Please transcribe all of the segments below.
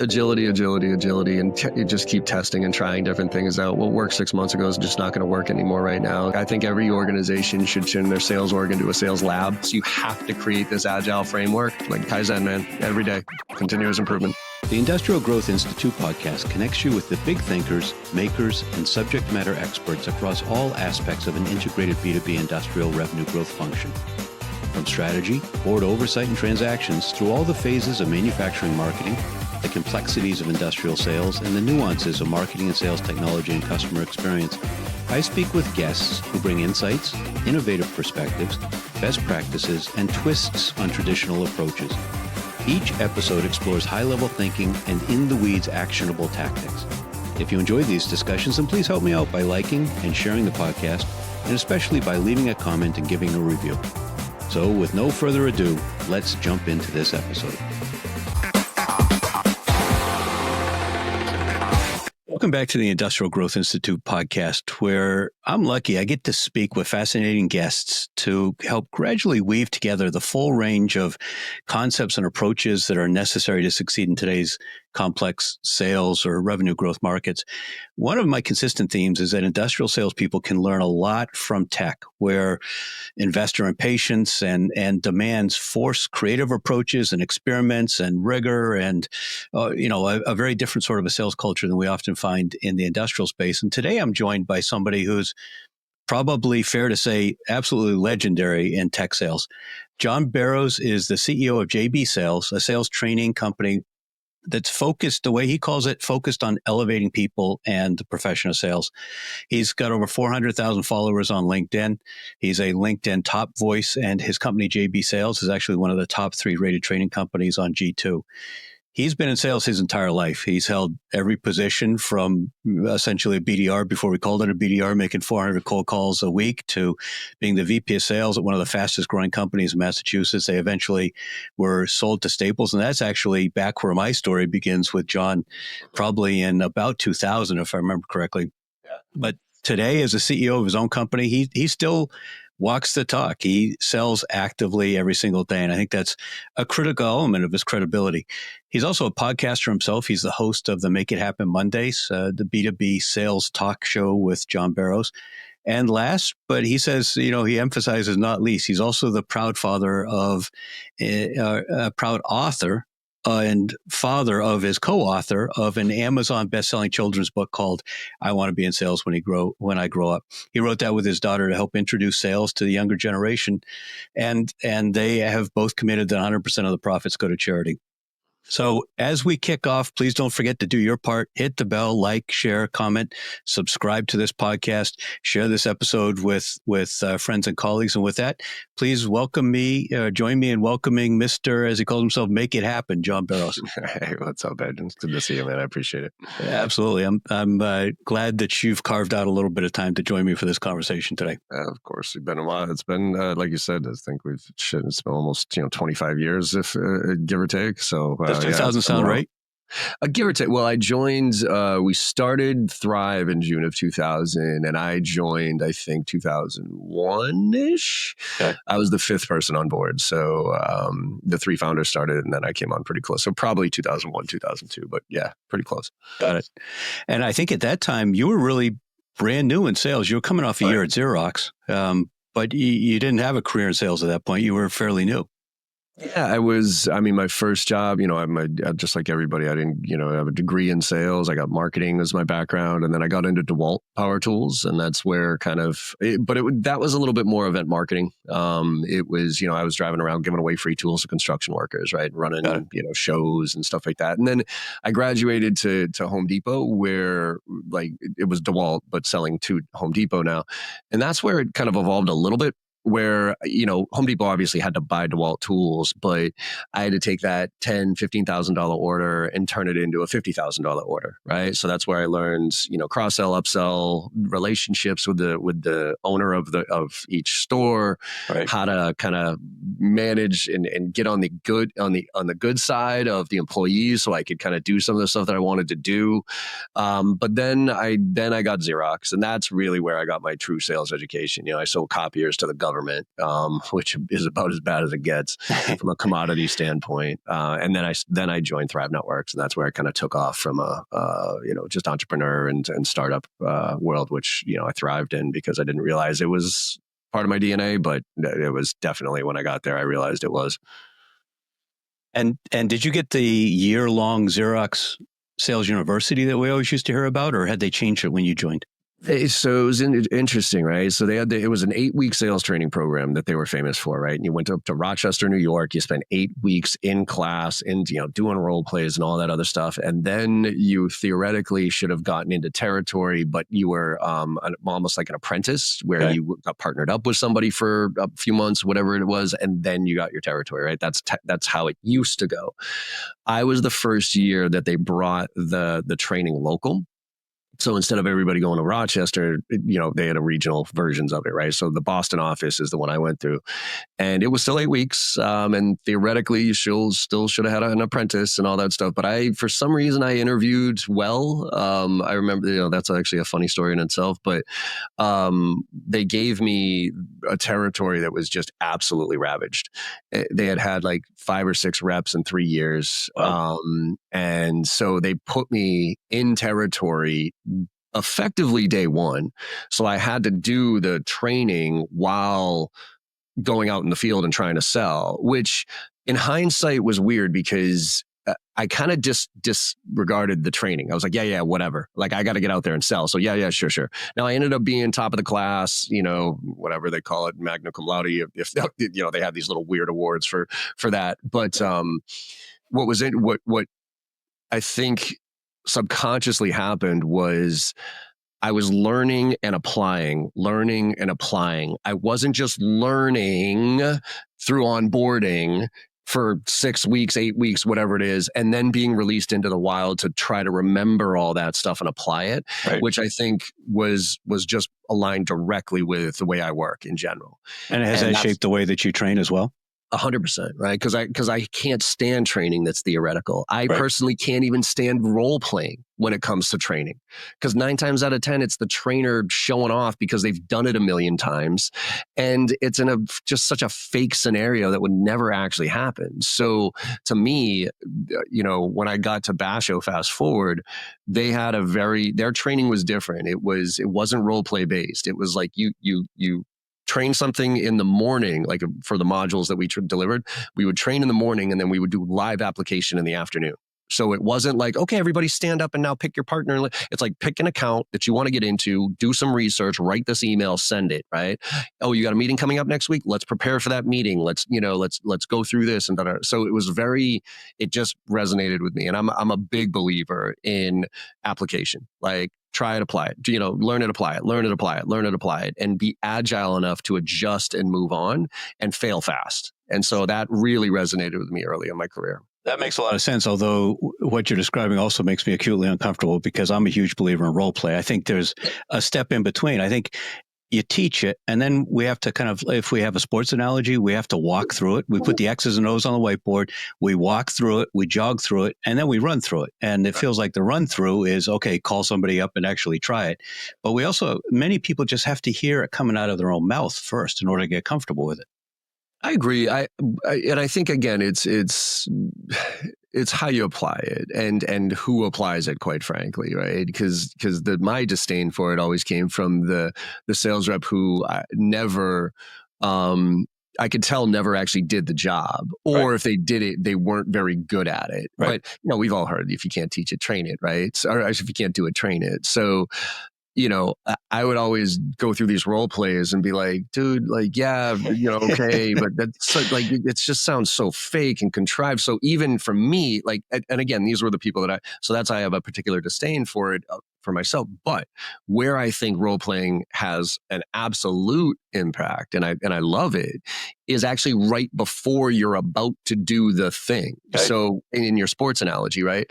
Agility, and you just keep testing and trying different things out. What worked 6 months ago is just not going to work anymore right now. I think every organization should turn their sales org into a sales lab. So you have to create this agile framework, like Kaizen, man, every day, continuous improvement. The Industrial Growth Institute podcast connects you with the big thinkers, makers, and subject matter experts across all aspects of an integrated B2B industrial revenue growth function. From strategy, board oversight and transactions, through all the phases of manufacturing marketing, the complexities of industrial sales, and the nuances of marketing and sales technology and customer experience, I speak with guests who bring insights, innovative perspectives, best practices, and twists on traditional approaches. Each episode explores high-level thinking and in-the-weeds actionable tactics. If you enjoyed these discussions, then please help me out by liking and sharing the podcast, and especially by leaving a comment and giving a review. So with no further ado, let's jump into this episode. Welcome back to the Industrial Growth Institute podcast, where I'm lucky I get to speak with fascinating guests to help gradually weave together the full range of concepts and approaches that are necessary to succeed in today's complex sales or revenue growth markets. One of my consistent themes is that industrial salespeople can learn a lot from tech, where investor impatience and demands force creative approaches and experiments and rigor and a very different sort of a sales culture than we often find in the industrial space. And today I'm joined by somebody who's probably fair to say absolutely legendary in tech sales. John Barrows is the CEO of JB Sales, a sales training company that's focused, the way he calls it, focused on elevating people and the profession of sales. He's got over 400,000 followers on LinkedIn. He's a LinkedIn top voice, and his company, JB Sales, is actually one of the top 3 rated training companies on G2. He's been in sales his entire life. He's held every position from essentially a BDR, before we called it a BDR, making 400 cold calls a week, to being the VP of sales at one of the fastest growing companies in Massachusetts. They eventually were sold to Staples. And that's actually back where my story begins with John, probably in about 2000, if I remember correctly. Yeah. But today, as a CEO of his own company, he still walks the talk. He sells actively every single day. And I think that's a critical element of his credibility. He's also a podcaster himself. He's the host of the Make It Happen Mondays, the B2B sales talk show with John Barrows. And last, but he says, he emphasizes not least, he's also the proud father of a proud author and father of his co-author of an Amazon best-selling children's book called I Want to Be in Sales When I Grow Up. He wrote that with his daughter to help introduce sales to the younger generation. And they have both committed that 100% of the profits go to charity. So as we kick off, please don't forget to do your part. Hit the bell, like, share, comment, subscribe to this podcast, share this episode with friends and colleagues. And with that, please join me in welcoming Mr., as he calls himself, Make It Happen, John Barrows. Hey, what's up, Ed? It's good to see you, man. I appreciate it. Yeah, absolutely. I'm glad that you've carved out a little bit of time to join me for this conversation today. Of course, it's been a while. It's been, like you said, I think it's been almost 25 years, if give or take. So. Does 2000 sound right? Give or take. Well, I joined, we started Thrive in June of 2000, and I joined, I think, 2001-ish. Okay. I was the 5th person on board. So the 3 founders started, and then I came on pretty close. So probably 2001, 2002, but yeah, pretty close. Got it. And I think at that time, you were really brand new in sales. You were coming off a year at Xerox, but you didn't have a career in sales at that point. You were fairly new. Yeah, my first job, I'm just like everybody, I didn't, have a degree in sales. I got marketing as my background. And then I got into DeWalt Power Tools. And that's where that was a little bit more event marketing. It was, I was driving around giving away free tools to construction workers, right? Running, shows and stuff like that. And then I graduated to Home Depot, where it was DeWalt, but selling to Home Depot now. And that's where it kind of evolved a little bit, where, Home Depot obviously had to buy DeWalt tools, but I had to take that $10,000, $15,000 order and turn it into a $50,000 order, right? So that's where I learned, cross-sell, upsell, relationships with the owner of each store, right. How to kind of manage and get on the good side of the employees, so I could kind of do some of the stuff that I wanted to do. But then I got Xerox, and that's really where I got my true sales education. I sold copiers to the government. government, which is about as bad as it gets from a commodity standpoint. And then I joined Thrive Networks, and that's where I kind of took off from a just entrepreneur and startup world, which I thrived in because I didn't realize it was part of my DNA, but it was definitely when I got there I realized it was. And did you get the year-long Xerox Sales University that we always used to hear about, or had they changed it when you joined? So it was interesting, right? So it was an 8-week sales training program that they were famous for, right? And you went up to Rochester, New York. You spent 8 weeks in class and, doing role plays and all that other stuff. And then you theoretically should have gotten into territory, but you were almost like an apprentice where you got partnered up with somebody for a few months, whatever it was. And then you got your territory, right? That's how it used to go. I was the first year that they brought the training local. So instead of everybody going to Rochester, they had a regional versions of it, right? So the Boston office is the one I went through. And it was still 8 weeks. And theoretically, you still should have had an apprentice and all that stuff. But for some reason, I interviewed well. I remember, that's actually a funny story in itself. But they gave me a territory that was just absolutely ravaged. They had like 5 or 6 reps in 3 years. Wow. And so they put me in territory effectively day one. So I had to do the training while going out in the field and trying to sell, which in hindsight was weird because I kind of just disregarded the training. I was like, yeah, whatever. Like, I got to get out there and sell. So yeah, sure. Now I ended up being top of the class, whatever they call it, magna cum laude. If they have these little weird awards for that. But what I think subconsciously happened was I was learning and applying. I wasn't just learning through onboarding for 6 weeks, 8 weeks, whatever it is, and then being released into the wild to try to remember all that stuff and apply it, right. Which I think was just aligned directly with the way I work in general. And has that shaped the way that you train as well? 100%, right? Because I can't stand training that's theoretical. I personally can't even stand role playing when it comes to training, because 9 times out of 10, it's the trainer showing off because they've done it a million times, and it's in just such a fake scenario that would never actually happen. So to me, when I got to Basho, fast forward, they had their training was different. It wasn't role play based. It was like you train something in the morning, like for the modules that we delivered, we would train in the morning and then we would do live application in the afternoon. So it wasn't like, okay, everybody stand up and now pick your partner. It's like, pick an account that you want to get into, do some research, write this email, send it, right? Oh, you got a meeting coming up next week? Let's prepare for that meeting. Let's go through this. And so it just resonated with me. And I'm a big believer in application. Like, try it, apply it, learn it, apply it, and be agile enough to adjust and move on and fail fast. And so that really resonated with me early in my career. That makes a lot of sense, although what you're describing also makes me acutely uncomfortable because I'm a huge believer in role play. I think there's a step in between. I think you teach it, and then we have to kind of, if we have a sports analogy, we have to walk through it. We put the X's and O's on the whiteboard, we walk through it, we jog through it, and then we run through it. And it feels like the run through is, okay, call somebody up and actually try it. But many people just have to hear it coming out of their own mouth first in order to get comfortable with it. I agree. And I think, again, it's how you apply it and who applies it, quite frankly, right? Because my disdain for it always came from the sales rep who never, I could tell never actually did the job, or if they did it, they weren't very good at it. Right. But we've all heard, if you can't teach it, train it, right? Or if you can't do it, train it. So I would always go through these role plays and be like, dude, like, yeah, okay, but that's like, it just sounds so fake and contrived. So even for me, like, and again, these were the people so that's why I have a particular disdain for it for myself. But where I think role playing has an absolute impact, and I love it, is actually right before you're about to do the thing. Okay. So in your sports analogy, right?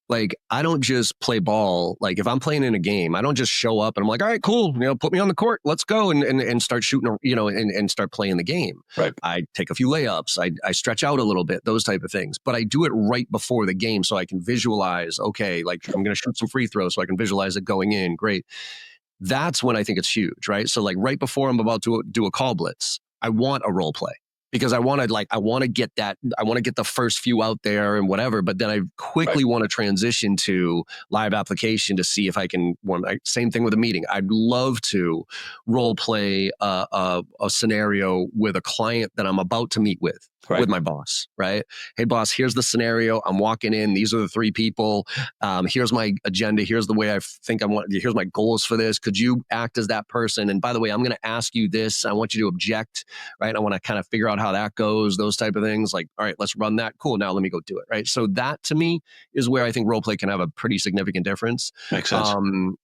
Like, I don't just play ball. Like, if I'm playing in a game, I don't just show up and I'm like, all right, cool, put me on the court, let's go, and start shooting, and start playing the game. Right. I take a few layups, I stretch out a little bit, those type of things. But I do it right before the game so I can visualize, okay, like, I'm going to shoot some free throws so I can visualize it going in. Great. That's when I think it's huge, right? So like right before I'm about to do a call blitz, I want a role play because I want to get the first few out there and whatever, but then I quickly want to transition to live application to see if I can, same thing with a meeting. I'd love to role play a scenario with a client that I'm about to meet with my boss, right? Hey boss, here's the scenario. I'm walking in. These are the three people. Here's my agenda. Here's the way I think here's my goals for this. Could you act as that person? And by the way, I'm going to ask you this. I want you to object, right? I want to kind of figure out how that goes, those type of things. Like, all right, let's run that. Cool. Now let me go do it, right? So that to me is where I think role play can have a pretty significant difference. Makes sense.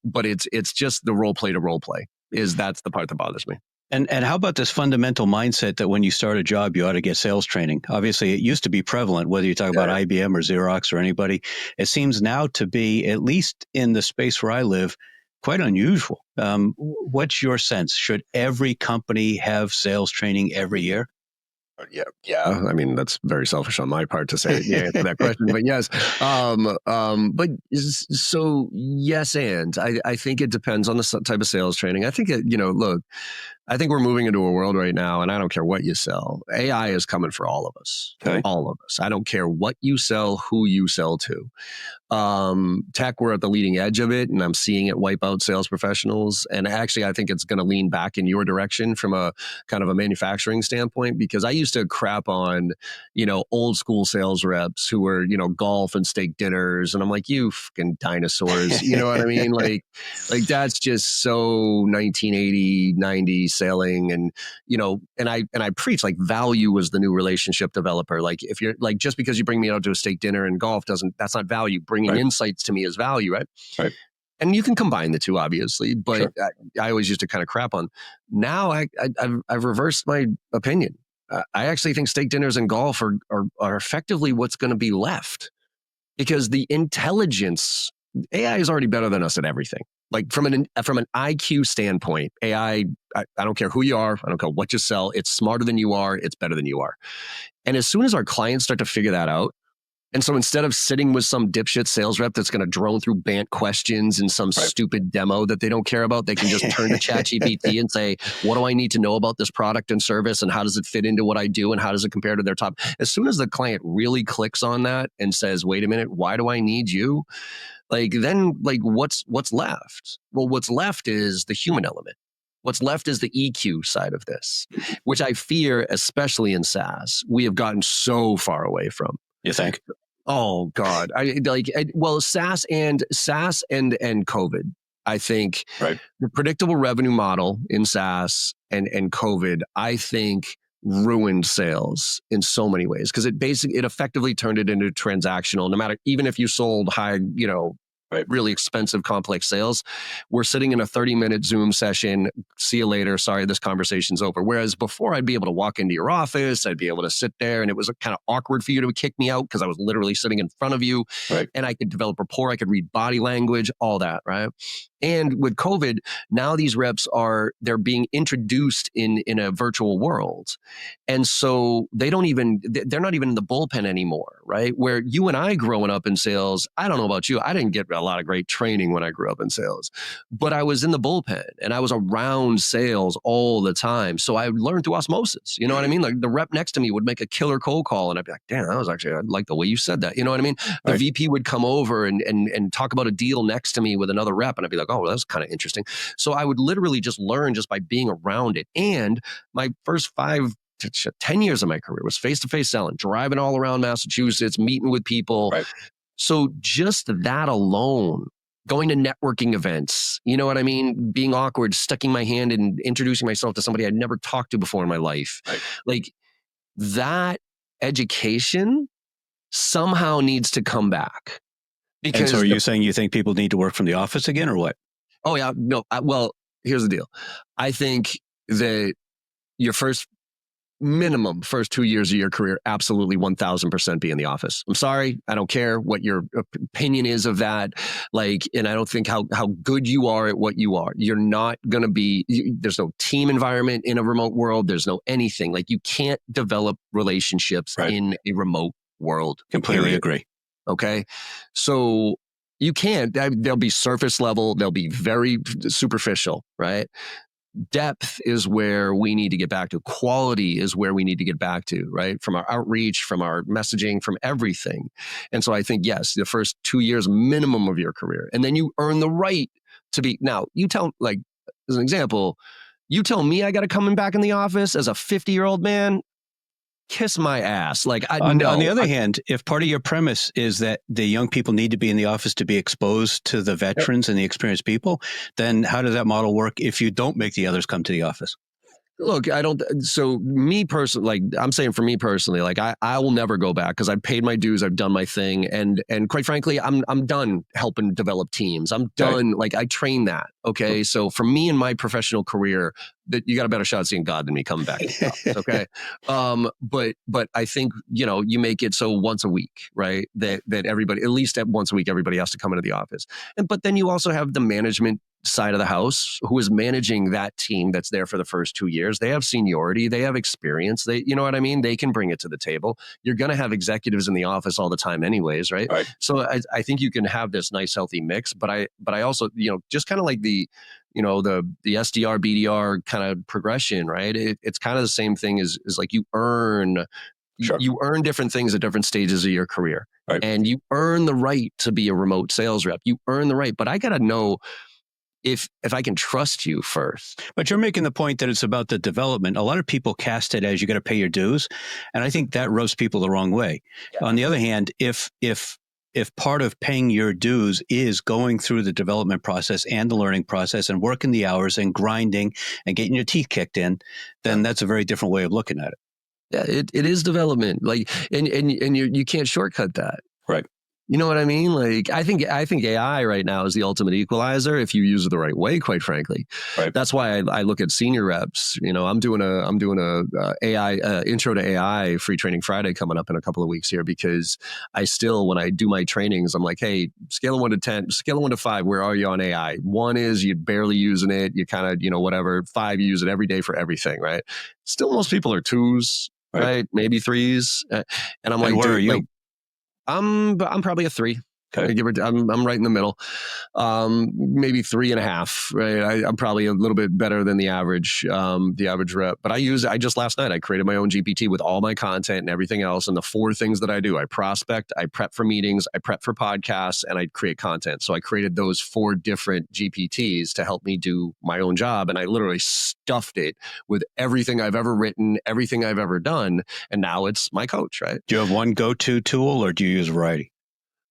But it's just the role play to role play that's the part that bothers me. And how about this fundamental mindset that when you start a job, you ought to get sales training? Obviously, it used to be prevalent, whether you talk about IBM or Xerox or anybody. It seems now to be, at least in the space where I live, quite unusual. What's your sense? Should every company have sales training every year? Yeah. I mean, that's very selfish on my part to say the answer to that question, but yes. But so yes, and I think it depends on the type of sales training. I think look, I think we're moving into a world right now, and I don't care what you sell. AI is coming for all of us. Okay. All of us. I don't care what you sell, who you sell to. Tech, we're at the leading edge of it, and I'm seeing it wipe out sales professionals. And actually, I think it's going to lean back in your direction from a kind of a manufacturing standpoint, because I used to crap on, old school sales reps who were, golf and steak dinners. And I'm like, you fucking dinosaurs. You know what I mean? Like that's just so 1980, 90 selling. And, and I preach like value was the new relationship developer. Like if you're like, just because you bring me out to a steak dinner and golf that's not value. Bringing insights to me is value, right? Right. And you can combine the two, obviously, but sure. I always used to kind of crap on. Now I've reversed my opinion. I actually think steak dinners and golf are effectively what's going to be left, because the intelligence, AI is already better than us at everything. Like from an IQ standpoint, AI, I don't care who you are, I don't care what you sell, it's smarter than you are, it's better than you are. And as soon as our clients start to figure that out, and so instead of sitting with some dipshit sales rep that's going to drone through BANT questions and some stupid demo that they don't care about, they can just turn to ChatGPT and say, what do I need to know about this product and service? And how does it fit into what I do? And how does it compare to their top? As soon as the client really clicks on that and says, wait a minute, why do I need you? Then what's left? Well, what's left is the human element. What's left is the EQ side of this, which I fear, especially in SaaS, we have gotten so far away from. You think? Oh God! SaaS and COVID. I think the predictable revenue model in SaaS and COVID, I think, ruined sales in so many ways, because it effectively turned it into transactional. No matter, even if you sold high, really expensive, complex sales, we're sitting in a 30-minute Zoom session. See you later. Sorry, this conversation's over. Whereas before, I'd be able to walk into your office, I'd be able to sit there, and it was kind of awkward for you to kick me out because I was literally sitting in front of you, and I could develop rapport. I could read body language, all that, right? And with COVID, now these reps they're being introduced in a virtual world. And so they're not even in the bullpen anymore, right? Where you and I growing up in sales, I don't know about you, I didn't get a lot of great training when I grew up in sales, but I was in the bullpen and I was around sales all the time. So I learned through osmosis, you know what I mean? Like the rep next to me would make a killer cold call and I'd be like, damn, I like the way you said that. You know what I mean? The VP would come over and talk about a deal next to me with another rep. And I'd be like, oh, well, that's kind of interesting. So I would literally just learn just by being around it. And my first 5 to 10 years of my career was face-to-face selling, driving all around Massachusetts, meeting with people. Right. So just that alone, going to networking events, you know what I mean? Being awkward, sticking my hand and introducing myself to somebody I'd never talked to before in my life. Right. Like that education somehow needs to come back. Because and so are you saying you think people need to work from the office again or what? Oh, yeah. No. Well, here's the deal. I think that your first 2 years of your career, absolutely 1000% be in the office. I'm sorry. I don't care what your opinion is of that. And I don't think how good you are at what you are. You're not going to be, there's no team environment in a remote world. There's no anything. You can't develop relationships in a remote world. Completely agree. Okay. So you can't, they'll be surface level. They'll be very superficial, right? depth is where we need to get back to. Quality is where we need to get back to, right? From our outreach, from our messaging, from everything. And so I think, yes, the first 2 years minimum of your career. And then you earn the right to be. Now, you tell, like, as an example, you tell me I got to come in back in the office as a 50-year-old man, kiss my ass. Like, On the other hand, if part of your premise is that the young people need to be in the office to be exposed to the veterans and the experienced people, then how does that model work if you don't make the others come to the office? Look, I don't. So me personally, like, I'm saying for me personally, like, I will never go back because I've paid my dues. I've done my thing, and quite frankly, I'm done helping develop teams. I'm done. Like, I train that. Okay, so for me in my professional career, that you got a better shot at seeing God than me coming back. Okay, but I think, you make it so once a week, right? That everybody, at least at once a week, everybody has to come into the office, but then you also have the management side of the house who is managing that team that's there for the first 2 years. They have seniority, they have experience, you know what I mean? They can bring it to the table. You're going to have executives in the office all the time anyways, right? So I think you can have this nice healthy mix, but I also, just kind of like the SDR, BDR kind of progression, right? It's kind of the same thing as like you earn different things at different stages of your career. And you earn the right to be a remote sales rep. You earn the right, but I got to know if I can trust you first. But you're making the point that it's about the development. A lot of people cast it as you got to pay your dues, and I think that rubs people the wrong way. Yeah. On the other hand, if part of paying your dues is going through the development process and the learning process and working the hours and grinding and getting your teeth kicked in, then that's a very different way of looking at it. Yeah, it is development. Like, and you can't shortcut that. Right. You know what I mean? Like, I think AI right now is the ultimate equalizer if you use it the right way, quite frankly. That's why I look at senior reps. I'm doing a AI intro to AI free training Friday coming up in a couple of weeks here, because I still, when I do my trainings, I'm like, hey, scale of 1 to 10, scale of 1 to 5, where are you on AI? 1 is you're barely using it, you kind of, whatever. 5, you use it every day for everything, right? Still, most people are 2s, right? Maybe 3s. And I'm like, where are you? I'm probably a 3. Okay. I'm right in the middle, maybe 3.5. Right, I'm probably a little bit better than the average rep. But I just last night I created my own GPT with all my content and everything else. And the 4 things that I do: I prospect, I prep for meetings, I prep for podcasts, and I create content. So I created those 4 different GPTs to help me do my own job, and I literally stuffed it with everything I've ever written, everything I've ever done, and now it's my coach. Right? Do you have one go-to tool, or do you use a variety?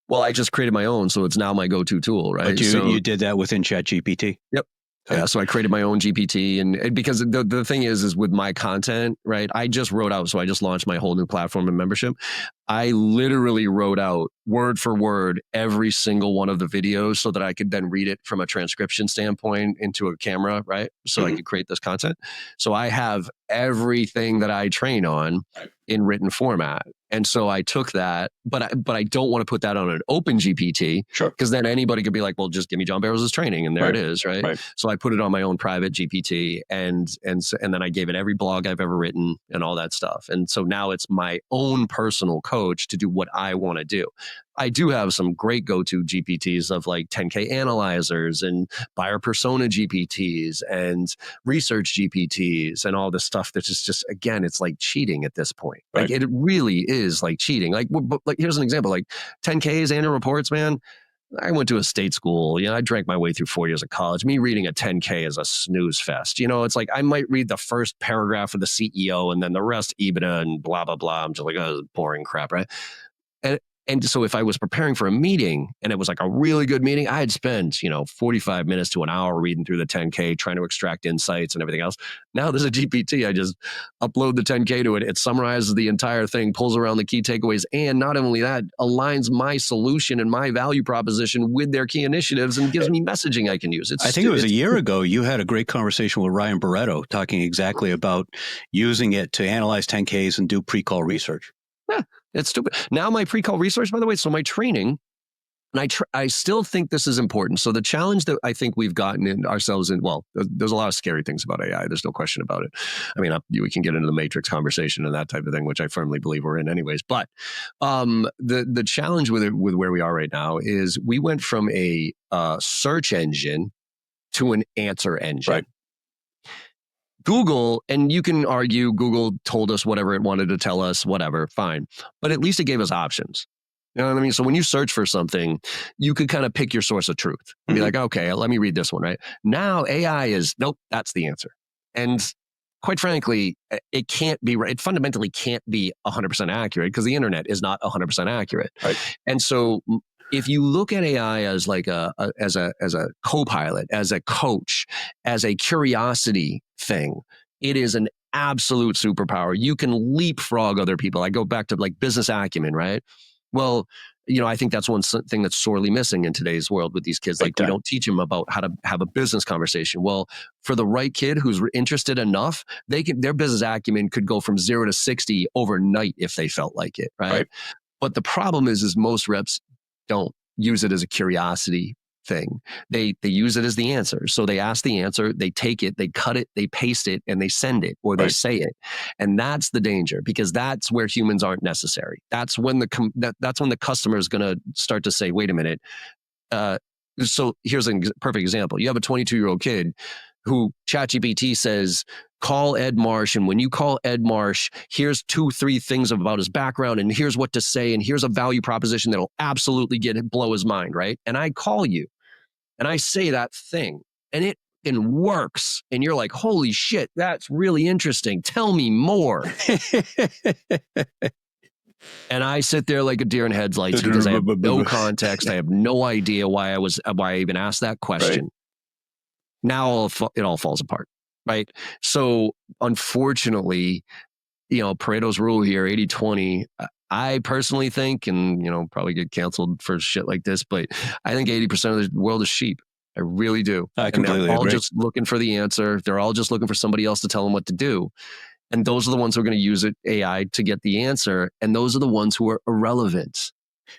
Well, I just created my own, so it's now my go-to tool, right? But you did that within ChatGPT? Yep. Yeah, so I created my own GPT, and because the thing is with my content, right? I just launched my whole new platform and membership. I literally wrote out word for word every single one of the videos so that I could then read it from a transcription standpoint into a camera, right? So I could create this content. So I have everything that I train on in written format. And so I took that, but I don't want to put that on an open GPT, because then anybody could be like, well, just give me John Barrows' training, and there it is, right? So I put it on my own private GPT, and then I gave it every blog I've ever written and all that stuff. And so now it's my own personal coach to do what I want to do. I do have some great go-to GPTs of like 10K analyzers and buyer persona GPTs and research GPTs and all this stuff that is just, again, it's like cheating at this point. Like, it really is like cheating. Like here's an example, like 10Ks annual reports, man. I went to a state school. I drank my way through 4 years of college. Me reading a 10K is a snooze fest. It's like I might read the first paragraph of the CEO and then the rest EBITDA and blah, blah, blah. I'm just like, oh, boring crap, right? And so if I was preparing for a meeting and it was like a really good meeting, I'd spend, 45 minutes to an hour reading through the 10K, trying to extract insights and everything else. Now there's a GPT. I just upload the 10K to it. It summarizes the entire thing, pulls around the key takeaways. And not only that, aligns my solution and my value proposition with their key initiatives and gives me messaging I can use. I think it was a year ago, you had a great conversation with Ryan Barretto talking exactly about using it to analyze 10Ks and do pre-call research. Yeah. It's stupid. Now my pre-call research, by the way, so my training, and I still think this is important. So the challenge that I think we've gotten in ourselves in, well, there's a lot of scary things about AI. There's no question about it. I mean, we can get into the matrix conversation and that type of thing, which I firmly believe we're in anyways. But the challenge with where we are right now is we went from a search engine to an answer engine. Google, and you can argue Google told us whatever it wanted to tell us, whatever, fine. But at least it gave us options. You know what I mean? So when you search for something, you could kind of pick your source of truth and be like, okay, let me read this one, right? Now AI is, nope, that's the answer. And quite frankly, it can't be right. It fundamentally can't be 100% accurate because the internet is not 100% accurate. Right. And so if you look at AI as like as a co-pilot, as a coach, as a curiosity thing, it is an absolute superpower. You can leapfrog other people. I go back to like business acumen, right? Well, I think that's one thing that's sorely missing in today's world with these kids. Like, we don't teach them about how to have a business conversation. Well, for the right kid who's interested enough, their business acumen could go from 0 to 60 overnight if they felt like it, right? But the problem is most reps don't use it as a curiosity thing. They use it as the answer. So they ask the answer, they take it, they cut it, they paste it, and they send it, or they say it. And that's the danger, because that's where humans aren't necessary. That's when that's when the customer is going to start to say, wait a minute. So here's a perfect example. You have a 22-year-old kid who ChatGPT says, call Ed Marsh. And when you call Ed Marsh, here's 2-3 things about his background, and here's what to say, and here's a value proposition that'll absolutely blow his mind, right? And I call you and I say that thing, and it works. And you're like, holy shit, that's really interesting. Tell me more. And I sit there like a deer in headlights because I have no context. I have no idea why I even asked that question. Right. Now it all falls apart, right? So unfortunately, Pareto's rule here, 80-20, I personally think, and probably get canceled for shit like this, but I think 80% of the world is sheep. I really do. I completely agree. They're all just looking for the answer. They're all just looking for somebody else to tell them what to do. And those are the ones who are going to use AI to get the answer. And those are the ones who are irrelevant.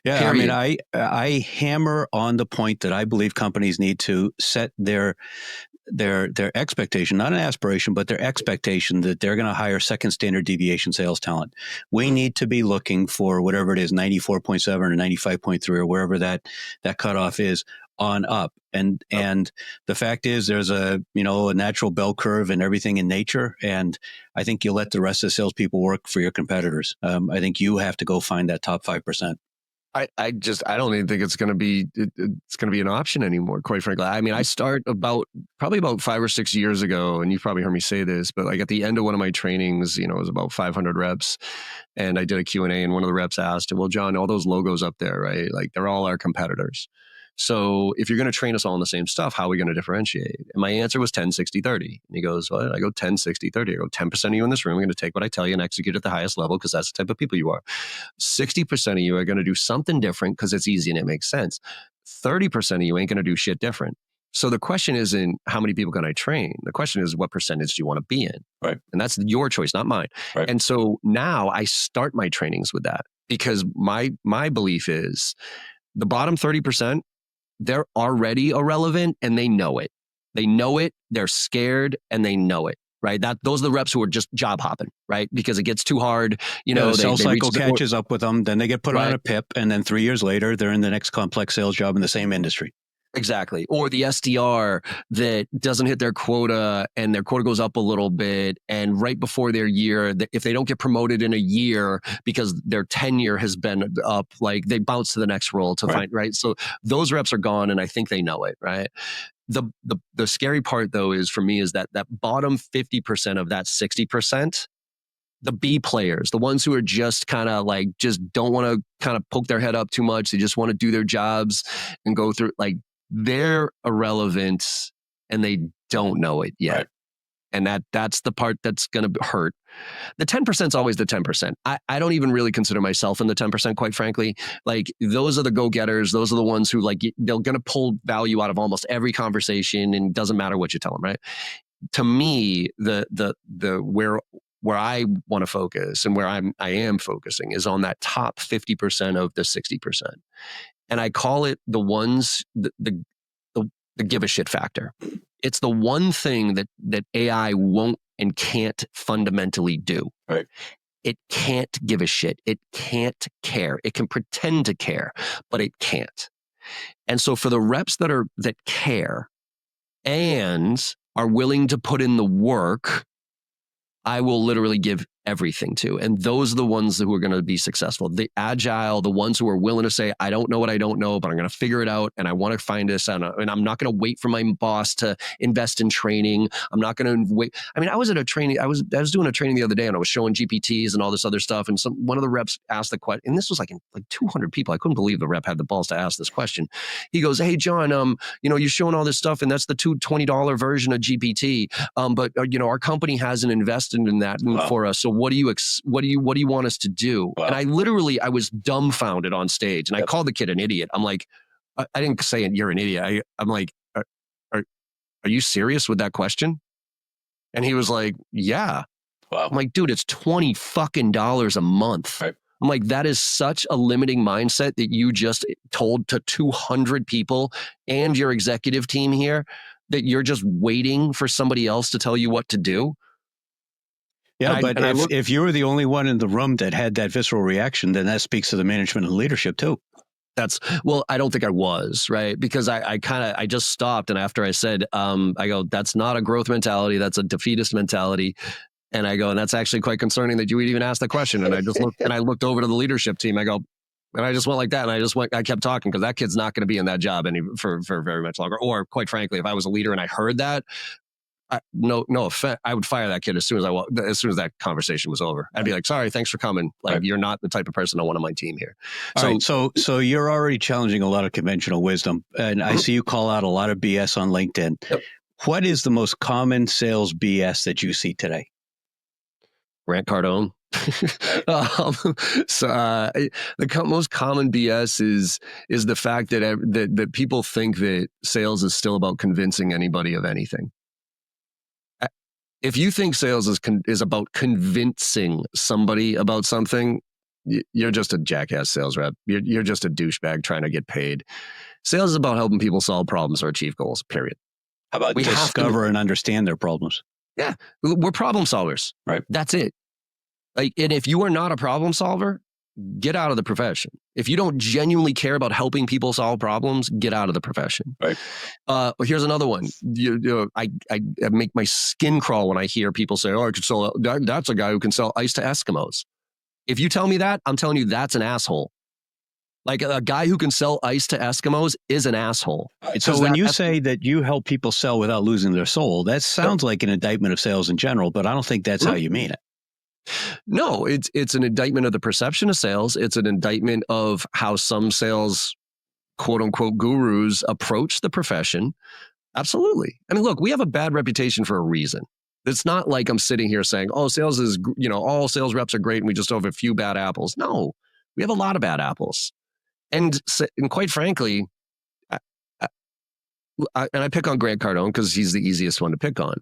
Yeah, period. I mean, I hammer on the point that I believe companies need to set their expectation, not an aspiration, but their expectation that they're going to hire second standard deviation sales talent. We need to be looking for whatever it is, 94.7 or 95.3 or wherever that cutoff is on up. And the fact is there's a natural bell curve and everything in nature. And I think you let the rest of the salespeople work for your competitors. I think you have to go find that top 5%. I don't even think it's going to be an option anymore, quite frankly. I mean, I start probably about 5 or 6 years ago, and you've probably heard me say this, but like at the end of one of my trainings, it was about 500 reps, and I did a Q&A, and one of the reps asked, well, John, all those logos up there, right? Like, they're all our competitors. So if you're going to train us all on the same stuff, how are we going to differentiate? And my answer was 10, 60, 30. And he goes, well, I go 10, 60, 30. I go 10% of you in this room are going to take what I tell you and execute at the highest level because that's the type of people you are. 60% of you are going to do something different because it's easy and it makes sense. 30% of you ain't going to do shit different. So the question isn't how many people can I train? The question is what percentage do you want to be in? Right. And that's your choice, not mine. Right. And so now I start my trainings with that because my belief is the bottom 30%, they're already irrelevant and they know it. They know it, they're scared, and they know it, right? Those are the reps who are just job hopping, right? Because it gets too hard. The sales cycle catches up with them, then they get put on a PIP, and then 3 years later, they're in the next complex sales job in the same industry. Exactly. Or the SDR that doesn't hit their quota and their quota goes up a little bit. And right before their year, if they don't get promoted in a year because their tenure has been up, like they bounce to the next role to find, right? So those reps are gone and I think they know it, right? The scary part though is for me is that bottom 50% of that 60%, the B players, the ones who are just kind of like, just don't want to kind of poke their head up too much. They just want to do their jobs and go through, like, they're irrelevant and they don't know it yet. Right. And that's the part that's going to hurt. The 10% is always the 10%. I don't even really consider myself in the 10%, quite frankly. Like, those are the go-getters. Those are the ones who, like, they're going to pull value out of almost every conversation, and it doesn't matter what you tell them, right? To me, the where I want to focus and where I am focusing is on that top 50% of the 60%. And I call it the ones, the give a shit factor. It's the one thing that AI won't and can't fundamentally do. Right. It can't give a shit. It can't care. It can pretend to care, but it can't. And so for the reps that care and are willing to put in the work I will literally give everything to. And those are the ones who are going to be successful. The agile, the ones who are willing to say, I don't know what I don't know, but I'm going to figure it out. And I want to find this. And I'm not going to wait for my boss to invest in training. I'm not going to wait. I mean, I was at a training. I was doing a training the other day and I was showing GPTs and all this other stuff. And one of the reps asked the question, and this was like 200 people. I couldn't believe the rep had the balls to ask this question. He goes, hey, John, you're showing all this stuff and that's the $20 version of GPT. But our company hasn't invested in that for us. So what do you want us to do? Wow. And I was dumbfounded on stage, and I called the kid an idiot. I'm like, I didn't say you're an idiot. I'm like, are you serious with that question? And he was like, yeah. Wow. I'm like, dude, it's $20 fucking a month. Right. I'm like, that is such a limiting mindset that you just told to 200 people and your executive team here that you're just waiting for somebody else to tell you what to do. Yeah, but if you were the only one in the room that had that visceral reaction, then that speaks to the management and leadership too. I don't think I was, right? Because I just stopped. And after I said, I go, that's not a growth mentality. That's a defeatist mentality. And I go, and that's actually quite concerning that you would even ask the question. And I just looked and I looked over to the leadership team. I go, and I just went like that. And I kept talking because that kid's not going to be in that job for very much longer. Or quite frankly, if I was a leader and I heard that, no offense, I would fire that kid as soon as that conversation was over. I'd be like, sorry, thanks for coming. Like, you're not the type of person I want on my team here. So you're already challenging a lot of conventional wisdom. And I see you call out a lot of BS on LinkedIn. Yep. What is the most common sales BS that you see today? Grant Cardone. The most common BS is the fact that people think that sales is still about convincing anybody of anything. If you think sales is about convincing somebody about something, you're just a jackass sales rep. You're just a douchebag trying to get paid. Sales is about helping people solve problems or achieve goals, period. How about discover and understand their problems? Yeah, we're problem solvers. Right. That's it. And if you are not a problem solver, get out of the profession. If you don't genuinely care about helping people solve problems, get out of the profession. Right. Here's another one. I make my skin crawl when I hear people say, "Oh, I could sell." That's a guy who can sell ice to Eskimos. If you tell me that, I'm telling you that's an asshole. Like, a guy who can sell ice to Eskimos is an asshole. So when you say that you help people sell without losing their soul, that sounds like an indictment of sales in general, but I don't think that's how you mean it. No, it's an indictment of the perception of sales. It's an indictment of how some sales, quote unquote, gurus approach the profession. Absolutely. I mean, look, we have a bad reputation for a reason. It's not like I'm sitting here saying, oh, sales is, all sales reps are great and we just have a few bad apples. No, we have a lot of bad apples. And quite frankly, I pick on Grant Cardone because he's the easiest one to pick on.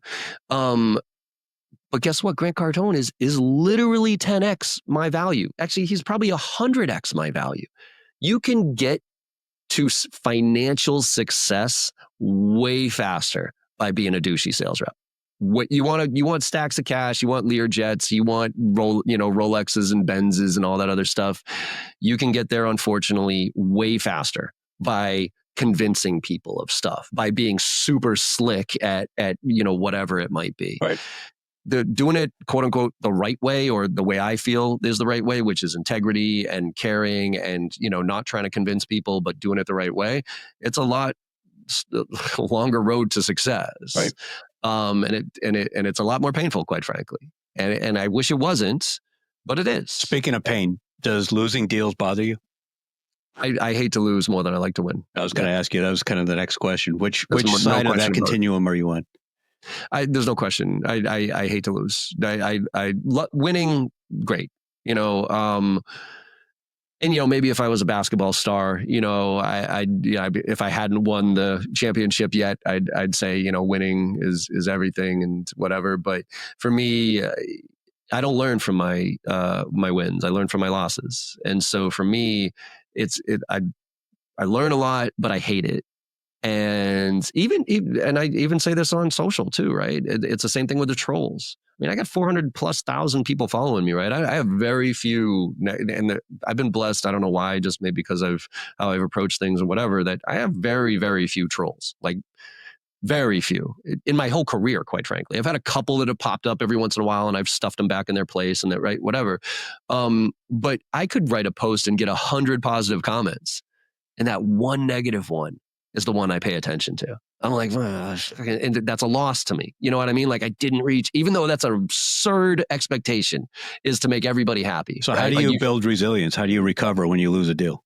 But guess what? Grant Cardone is literally 10x my value. Actually, he's probably 100x my value. You can get to financial success way faster by being a douchey sales rep. What you want stacks of cash, you want Learjets, you want Rolexes and Benzes and all that other stuff. You can get there, unfortunately, way faster by convincing people of stuff, by being super slick at whatever it might be. Right. Doing it, quote unquote, the right way, or the way I feel is the right way, which is integrity and caring and, not trying to convince people, but doing it the right way. It's a lot longer road to success. Right. And it's a lot more painful, quite frankly. And I wish it wasn't, but it is. Speaking of pain, does losing deals bother you? I hate to lose more than I like to win. I was going to ask you, that was kind of the next question. Which side of that continuum are you on? There's no question. I hate to lose. Winning, great. And maybe if I was a basketball star, if I hadn't won the championship yet, I'd say winning is everything and whatever. But for me, I don't learn from my wins. I learn from my losses. And so for me, I learn a lot, but I hate it. And I even say this on social too, right? It's the same thing with the trolls. I mean, I got 400,000+ people following me, right? I have very few, and I've been blessed. I don't know why, just maybe because of how I've approached things and whatever, that I have very, very few trolls. Like, Very few in my whole career, quite frankly. I've had a couple that have popped up every once in a while and I've stuffed them back in their place and that, right, whatever. But I could write a post and get 100 positive comments. And that one negative one is the one I pay attention to. I'm like, and that's a loss to me. You know what I mean? Like I didn't reach, even though that's an absurd expectation, is to make everybody happy. So right? how do you build resilience? How do you recover when you lose a deal?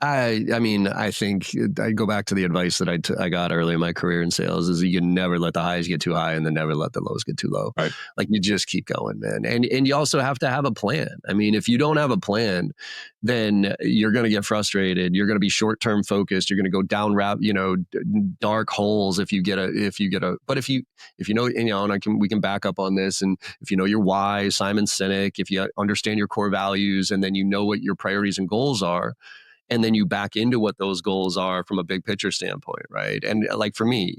I mean, I think I go back to the advice that I got early in my career in sales is you never let the highs get too high and then never let the lows get too low. Right. Like you just keep going, man. And you also have to have a plan. I mean, if you don't have a plan, then you're going to get frustrated. You're going to be short-term focused. You're going to go down dark holes if you get a, but if you know, and we can back up on this. And if you know your why, Simon Sinek, if you understand your core values and then you know what your priorities and goals are, and then you back into what those goals are from a big picture standpoint, right? And like for me,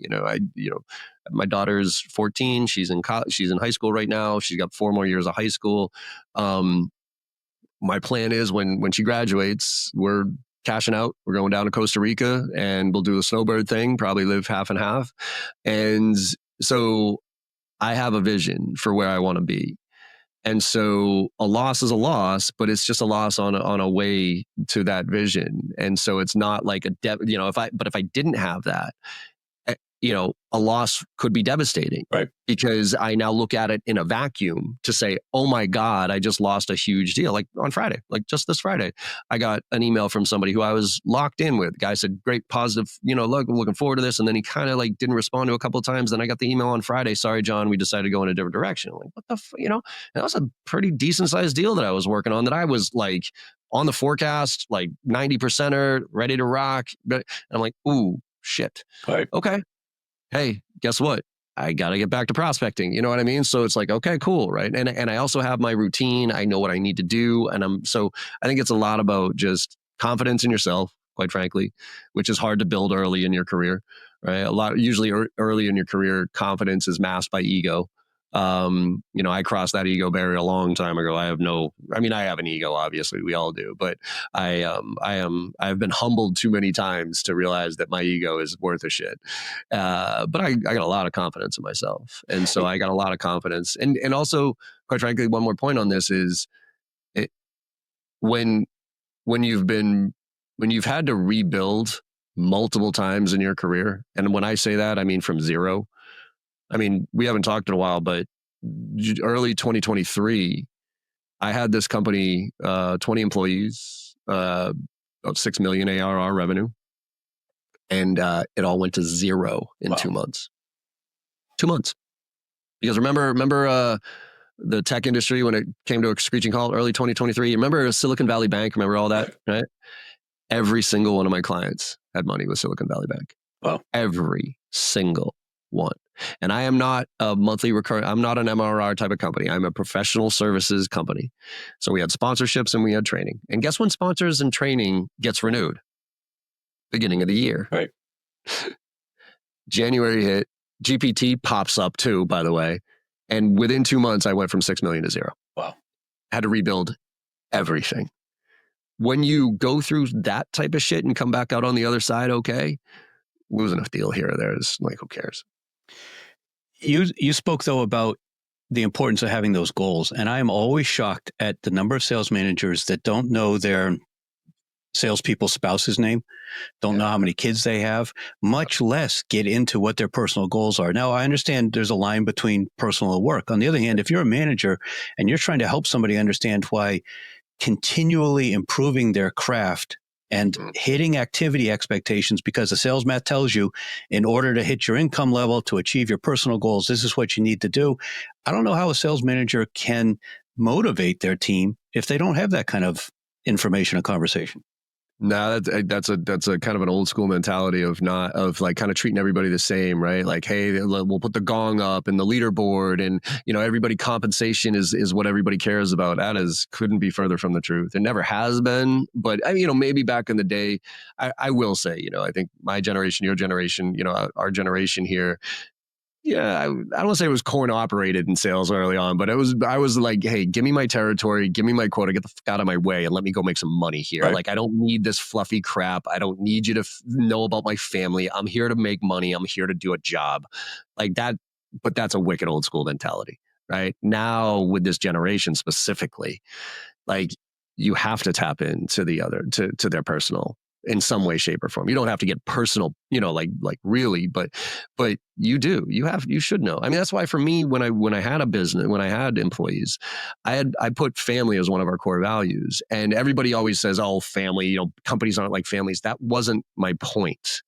my daughter's 14. She's in high school right now. She's got 4 more years of high school. My plan is when she graduates, we're cashing out. We're going down to Costa Rica and we'll do a snowbird thing, probably live half and half. And so I have a vision for where I want to be. And so a loss is a loss, but it's just a loss on a way to that vision. And so it's not like if I didn't have that, a loss could be devastating, right? Because I now look at it in a vacuum to say, oh my God, I just lost a huge deal. Like on Friday, like just this Friday, I got an email from somebody who I was locked in with. The guy said, great, positive, look, I'm looking forward to this. And then he kind of like didn't respond to a couple of times. Then I got the email on Friday. Sorry, John, we decided to go in a different direction. I'm like, what the, that was a pretty decent sized deal that I was working on that I was like on the forecast, like 90%er, ready to rock. And I'm like, ooh, shit. Right. Okay. Hey, guess what? I got to get back to prospecting. You know what I mean? So it's like, okay, cool. Right. And I also have my routine. I know what I need to do. And I think it's a lot about just confidence in yourself, quite frankly, which is hard to build early in your career, right? Usually early in your career, confidence is masked by ego. I crossed that ego barrier a long time ago. I have an ego, obviously we all do, but I've been humbled too many times to realize that my ego is worth a shit. But I got a lot of confidence in myself. And so I got a lot of confidence. And also, quite frankly, one more point on this is when you've had to rebuild multiple times in your career. And when I say that, I mean, from zero. I mean, we haven't talked in a while, but early 2023, I had this company, 20 employees, about 6 million ARR revenue. And it all went to zero in 2 months. 2 months. Because remember the tech industry when it came to a screeching halt early 2023? Remember Silicon Valley Bank? Remember all that, right? Every single one of my clients had money with Silicon Valley Bank. Wow. Every single one. And I am not a monthly recurring, I'm not an MRR type of company. I'm a professional services company. So we had sponsorships and we had training. And guess when sponsors and training gets renewed? Beginning of the year. Right. January hit, GPT pops up too, by the way. And within 2 months, I went from 6 million to zero. Wow. Had to rebuild everything. When you go through that type of shit and come back out on the other side, okay, losing a deal here or there is like, who cares? You spoke, though, about the importance of having those goals. And I am always shocked at the number of sales managers that don't know their salespeople's spouse's name, don't know how many kids they have, much less get into what their personal goals are. Now, I understand there's a line between personal and work. On the other hand, if you're a manager and you're trying to help somebody understand why continually improving their craft and hitting activity expectations, because the sales math tells you in order to hit your income level, to achieve your personal goals, this is what you need to do. I don't know how a sales manager can motivate their team if they don't have that kind of information and conversation. No, that's a kind of an old school mentality of like kind of treating everybody the same, right? Like, hey, we'll put the gong up and the leaderboard, and everybody compensation is what everybody cares about. That couldn't be further from the truth. It never has been, but maybe back in the day, I will say, I think my generation, your generation, our generation here, I don't want to say it was coin operated in sales early on, but I was like, hey, give me my territory, give me my quota, get the fuck out of my way and let me go make some money here. Right. Like, I don't need this fluffy crap. I don't need you to know about my family. I'm here to make money. I'm here to do a job like that. But that's a wicked old school mentality, right? Now with this generation specifically, like you have to tap into the other, to their personal in some way, shape, or form. You don't have to get personal, like really, but you should know. I mean, that's why for me, when I had a business, when I had employees, I put family as one of our core values. And everybody always says, oh, family, companies aren't like families. That wasn't my point.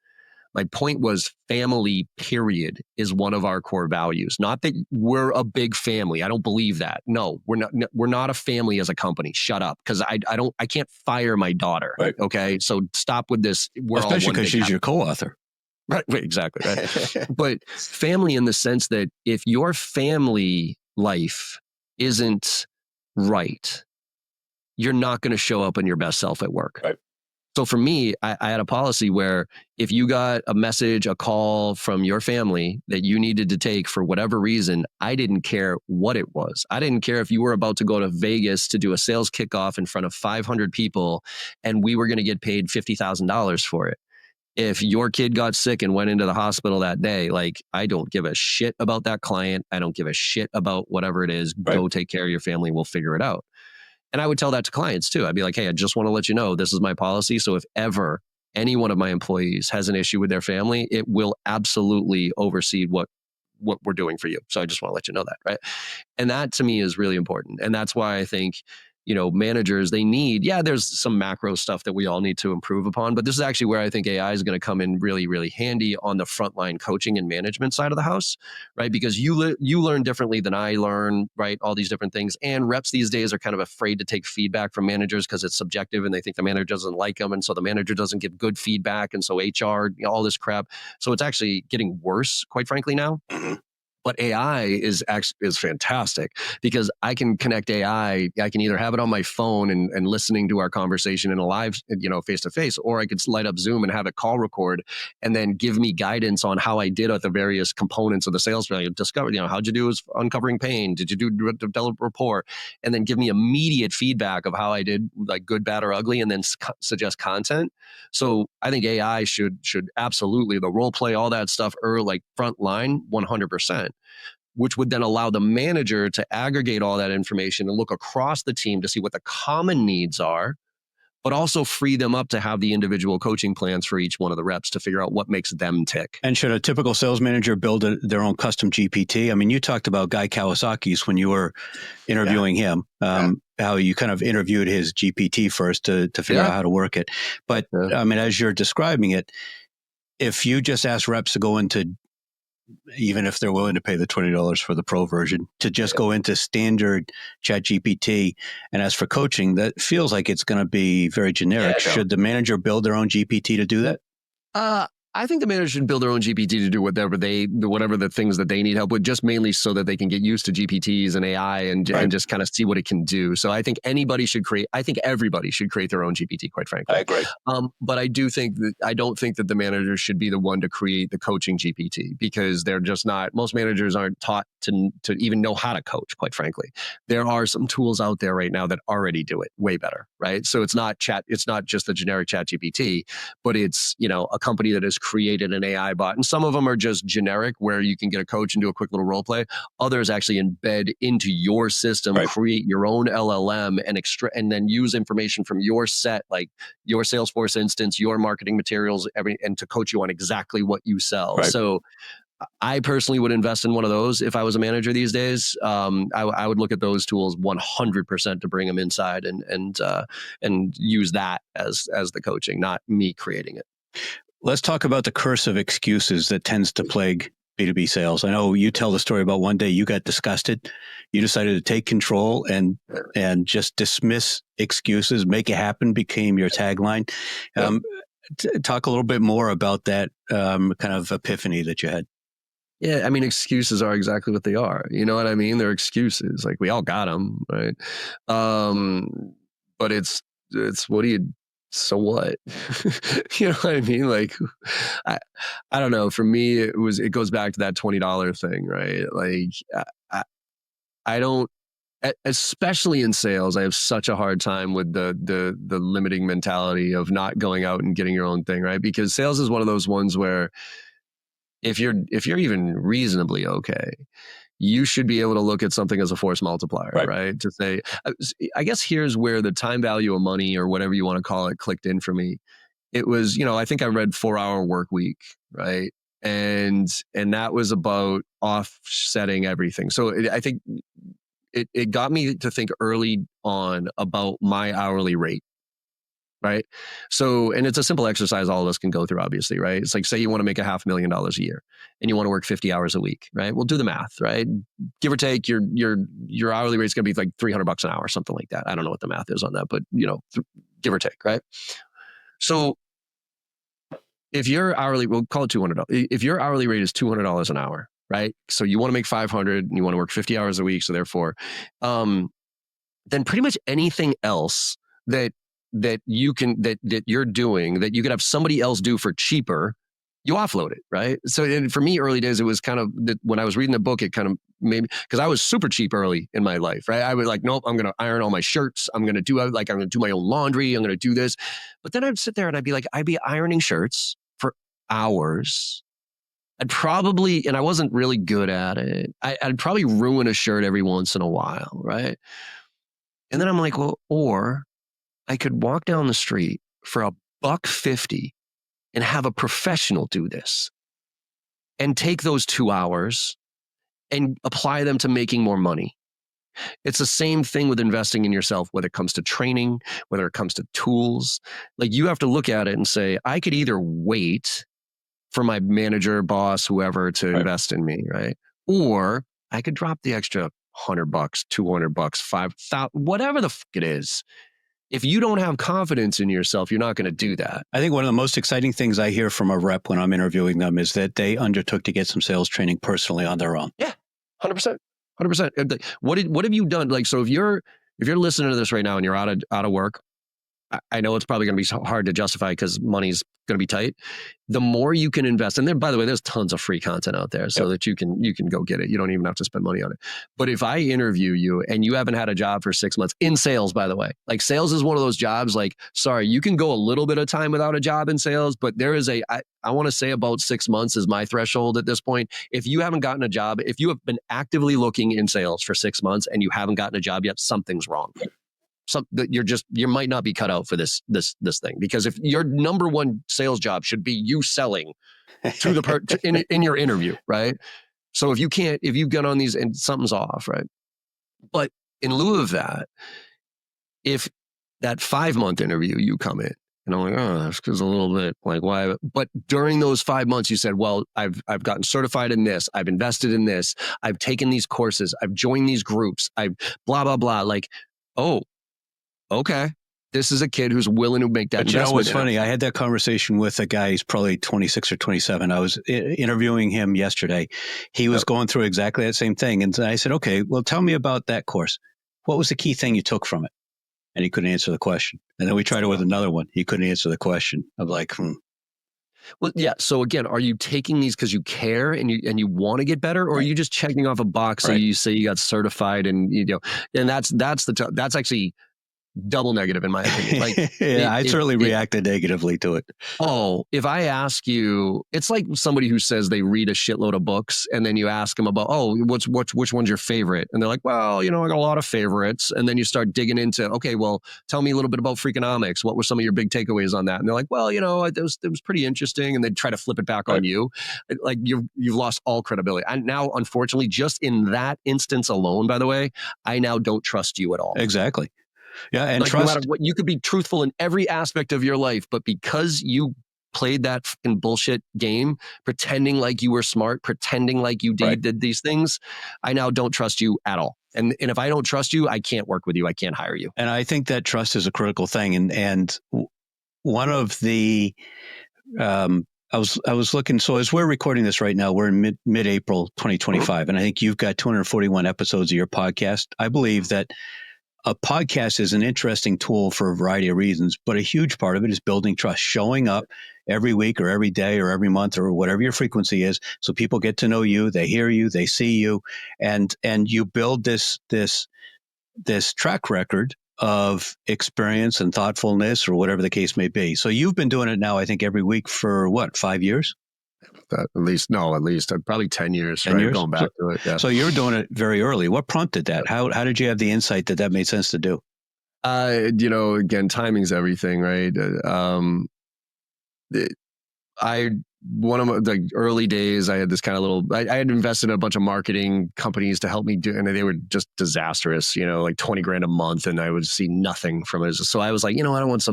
My point was family, period, is one of our core values. Not that we're a big family. I don't believe that. No, we're not a family as a company. Shut up. Because I can't fire my daughter. Right. Okay. So stop with this. Especially because she's your co-author. Right. Exactly. Right. But family in the sense that if your family life isn't right, you're not going to show up in your best self at work. Right. So for me, I had a policy where if you got a message, a call from your family that you needed to take for whatever reason, I didn't care what it was. I didn't care if you were about to go to Vegas to do a sales kickoff in front of 500 people and we were going to get paid $50,000 for it. If your kid got sick and went into the hospital that day, like, I don't give a shit about that client. I don't give a shit about whatever it is. Right. Go take care of your family. We'll figure it out. And I would tell that to clients too. I'd be like, hey, I just want to let you know, this is my policy. So if ever any one of my employees has an issue with their family, it will absolutely oversee what we're doing for you. So I just want to let you know that, right? And that to me is really important. And that's why I think, managers, they need, there's some macro stuff that we all need to improve upon, but this is actually where I think AI is going to come in really, really handy on the frontline coaching and management side of the house, right? Because you learn differently than I learn, right? All these different things. And reps these days are kind of afraid to take feedback from managers because it's subjective and they think the manager doesn't like them. And so the manager doesn't give good feedback. And so HR, all this crap. So it's actually getting worse, quite frankly, now. Mm-hmm. But AI is fantastic because I can connect AI. I can either have it on my phone and listening to our conversation in a live, face to face, or I could light up Zoom and have it call record and then give me guidance on how I did at the various components of the sales value. Discover, how'd you do with uncovering pain? Did you develop rapport? And then give me immediate feedback of how I did, like good, bad, or ugly, and then suggest content. So I think AI should absolutely, the role play, all that stuff, like front line, 100%. Which would then allow the manager to aggregate all that information and look across the team to see what the common needs are, but also free them up to have the individual coaching plans for each one of the reps to figure out what makes them tick. And should a typical sales manager build their own custom GPT? I mean, you talked about Guy Kawasaki's when you were interviewing him, how you kind of interviewed his GPT first to figure out how to work it. But I mean, as you're describing it, if you just ask reps to go into, even if they're willing to pay the $20 for the pro version, to just go into standard chat GPT and ask for coaching, that feels like it's going to be very generic. Should the manager build their own GPT to do that? I think the manager should build their own GPT to do whatever the things that they need help with, just mainly so that they can get used to GPTs and AI and just kind of see what it can do. So I think everybody should create their own GPT, quite frankly. I agree. But I don't think that the manager should be the one to create the coaching GPT, because they're just not, most managers aren't taught to even know how to coach, quite frankly. There are some tools out there right now that already do it way better, right? So it's not just the generic chat GPT, but it's, a company that has created an AI bot. And some of them are just generic where you can get a coach and do a quick little role play. Others actually embed into your system, create your own LLM and then use information from your set, like your Salesforce instance, your marketing materials, and to coach you on exactly what you sell. Right. So I personally would invest in one of those if I was a manager these days. I would look at those tools 100% to bring them inside and use that as the coaching, not me creating it. Let's talk about the curse of excuses that tends to plague B2B sales. I know you tell the story about one day you got disgusted. You decided to take control and just dismiss excuses, make it happen became your tagline. Talk a little bit more about that kind of epiphany that you had. Yeah, I mean, excuses are exactly what they are. You know what I mean? They're excuses. Like, we all got them, right? But it's what do you so what? You know what I mean? Like, I don't know. For me, it goes back to that $20 thing, right? Like, I don't, especially in sales, I have such a hard time with the limiting mentality of not going out and getting your own thing, right? Because sales is one of those ones where if you're even reasonably okay, you should be able to look at something as a force multiplier, right? To say, I guess here's where the time value of money or whatever you want to call it clicked in for me. It was, I think I read 4 Hour Work Week, right? And that was about offsetting everything. So I think it got me to think early on about my hourly rate. Right. So, and it's a simple exercise all of us can go through, obviously, right? It's like, say you want to make $500,000 a year and you want to work 50 hours a week, right? We'll do the math, right? Give or take, your hourly rate is going to be like $300 an hour, something like that. I don't know what the math is on that, but give or take, right? So if your hourly, we'll call it $200. If your hourly rate is $200 an hour, right? So you want to make 500 and you want to work 50 hours a week. So therefore, then pretty much anything else that you can, that you're doing, that you could have somebody else do for cheaper, you offload it, right? So and for me, early days, it was kind of, when I was reading the book, it kind of made me, because I was super cheap early in my life, right? I was like, nope, I'm going to iron all my shirts. I'm going to do my own laundry. I'm going to do this. But then I'd sit there and I'd be ironing shirts for hours. I'd probably, and I wasn't really good at it, I'd probably ruin a shirt every once in a while, right? And then I'm like, well, or I could walk down the street for $1.50 and have a professional do this and take those 2 hours and apply them to making more money. It's the same thing with investing in yourself, whether it comes to training, whether it comes to tools. Like, you have to look at it and say, I could either wait for my manager, boss, whoever to invest in me, right? Or I could drop the extra $100, $200, $5,000, whatever the fuck it is. If you don't have confidence in yourself, you're not going to do that. I think one of the most exciting things I hear from a rep when I'm interviewing them is that they undertook to get some sales training personally on their own. Yeah, 100%. 100%. What have you done? Like, so if you're listening to this right now and you're out of work, I know it's probably going to be hard to justify because money's going to be tight. The more you can invest, and then, by the way, there's tons of free content out there so that you can go get it. You don't even have to spend money on it. But if I interview you and you haven't had a job for 6 months in sales, by the way, like, sales is one of those jobs, like, sorry, you can go a little bit of time without a job in sales, but there is I want to say about 6 months is my threshold at this point. If you haven't gotten a job, if you have been actively looking in sales for 6 months and you haven't gotten a job yet, something's wrong. You might not be cut out for this thing, because if your number one sales job should be you selling to the in your interview, right? So if you've got on these and something's off, right? But in lieu of that, if that 5-month interview you come in and I'm like, oh, that's because a little bit like, why? But during those 5 months, you said, well, I've gotten certified in this, I've invested in this, I've taken these courses, I've joined these groups, I've blah blah blah. Like, oh, okay, this is a kid who's willing to make that investment. You know what's funny? I had that conversation with a guy, he's probably 26 or 27. I was interviewing him yesterday. He was going through exactly that same thing. And I said, okay, well, tell me about that course. What was the key thing you took from it? And he couldn't answer the question. And then we tried it with another one. He couldn't answer the question. I'm like, Well, yeah. So again, are you taking these because you care and you want to get better, or are you just checking off a box so you say you got certified and and that's actually double negative in my opinion. Like, I certainly reacted negatively to it. Oh, if I ask you, it's like somebody who says they read a shitload of books and then you ask them about, which one's your favorite? And they're like, well, I got a lot of favorites. And then you start digging into, okay, well, tell me a little bit about Freakonomics. What were some of your big takeaways on that? And they're like, well, it was pretty interesting. And they try to flip it back on you. Like, you've lost all credibility. And now, unfortunately, just in that instance alone, by the way, I now don't trust you at all. Exactly. Yeah, and like, trust. No matter what, you could be truthful in every aspect of your life, but because you played that fucking bullshit game, pretending like you were smart, pretending like you did these things, I now don't trust you at all. And if I don't trust you, I can't work with you. I can't hire you. And I think that trust is a critical thing. And one of the I was looking. So as we're recording this right now, we're in mid-April 2025, and I think you've got 241 episodes of your podcast. I believe that a podcast is an interesting tool for a variety of reasons, but a huge part of it is building trust, showing up every week or every day or every month or whatever your frequency is. So people get to know you, they hear you, they see you, and you build this track record of experience and thoughtfulness or whatever the case may be. So you've been doing it now, I think, every week for what, 5 years? At least probably 10 years, 10 right? years? Going back to it. Yeah. So you were doing it very early. What prompted that? How did you have the insight that made sense to do? Again, timing's everything, right? One of the early days, I had this kind of I had invested in a bunch of marketing companies to help me do, and they were just disastrous, like 20 grand a month, and I would see nothing from it. So I was like, I want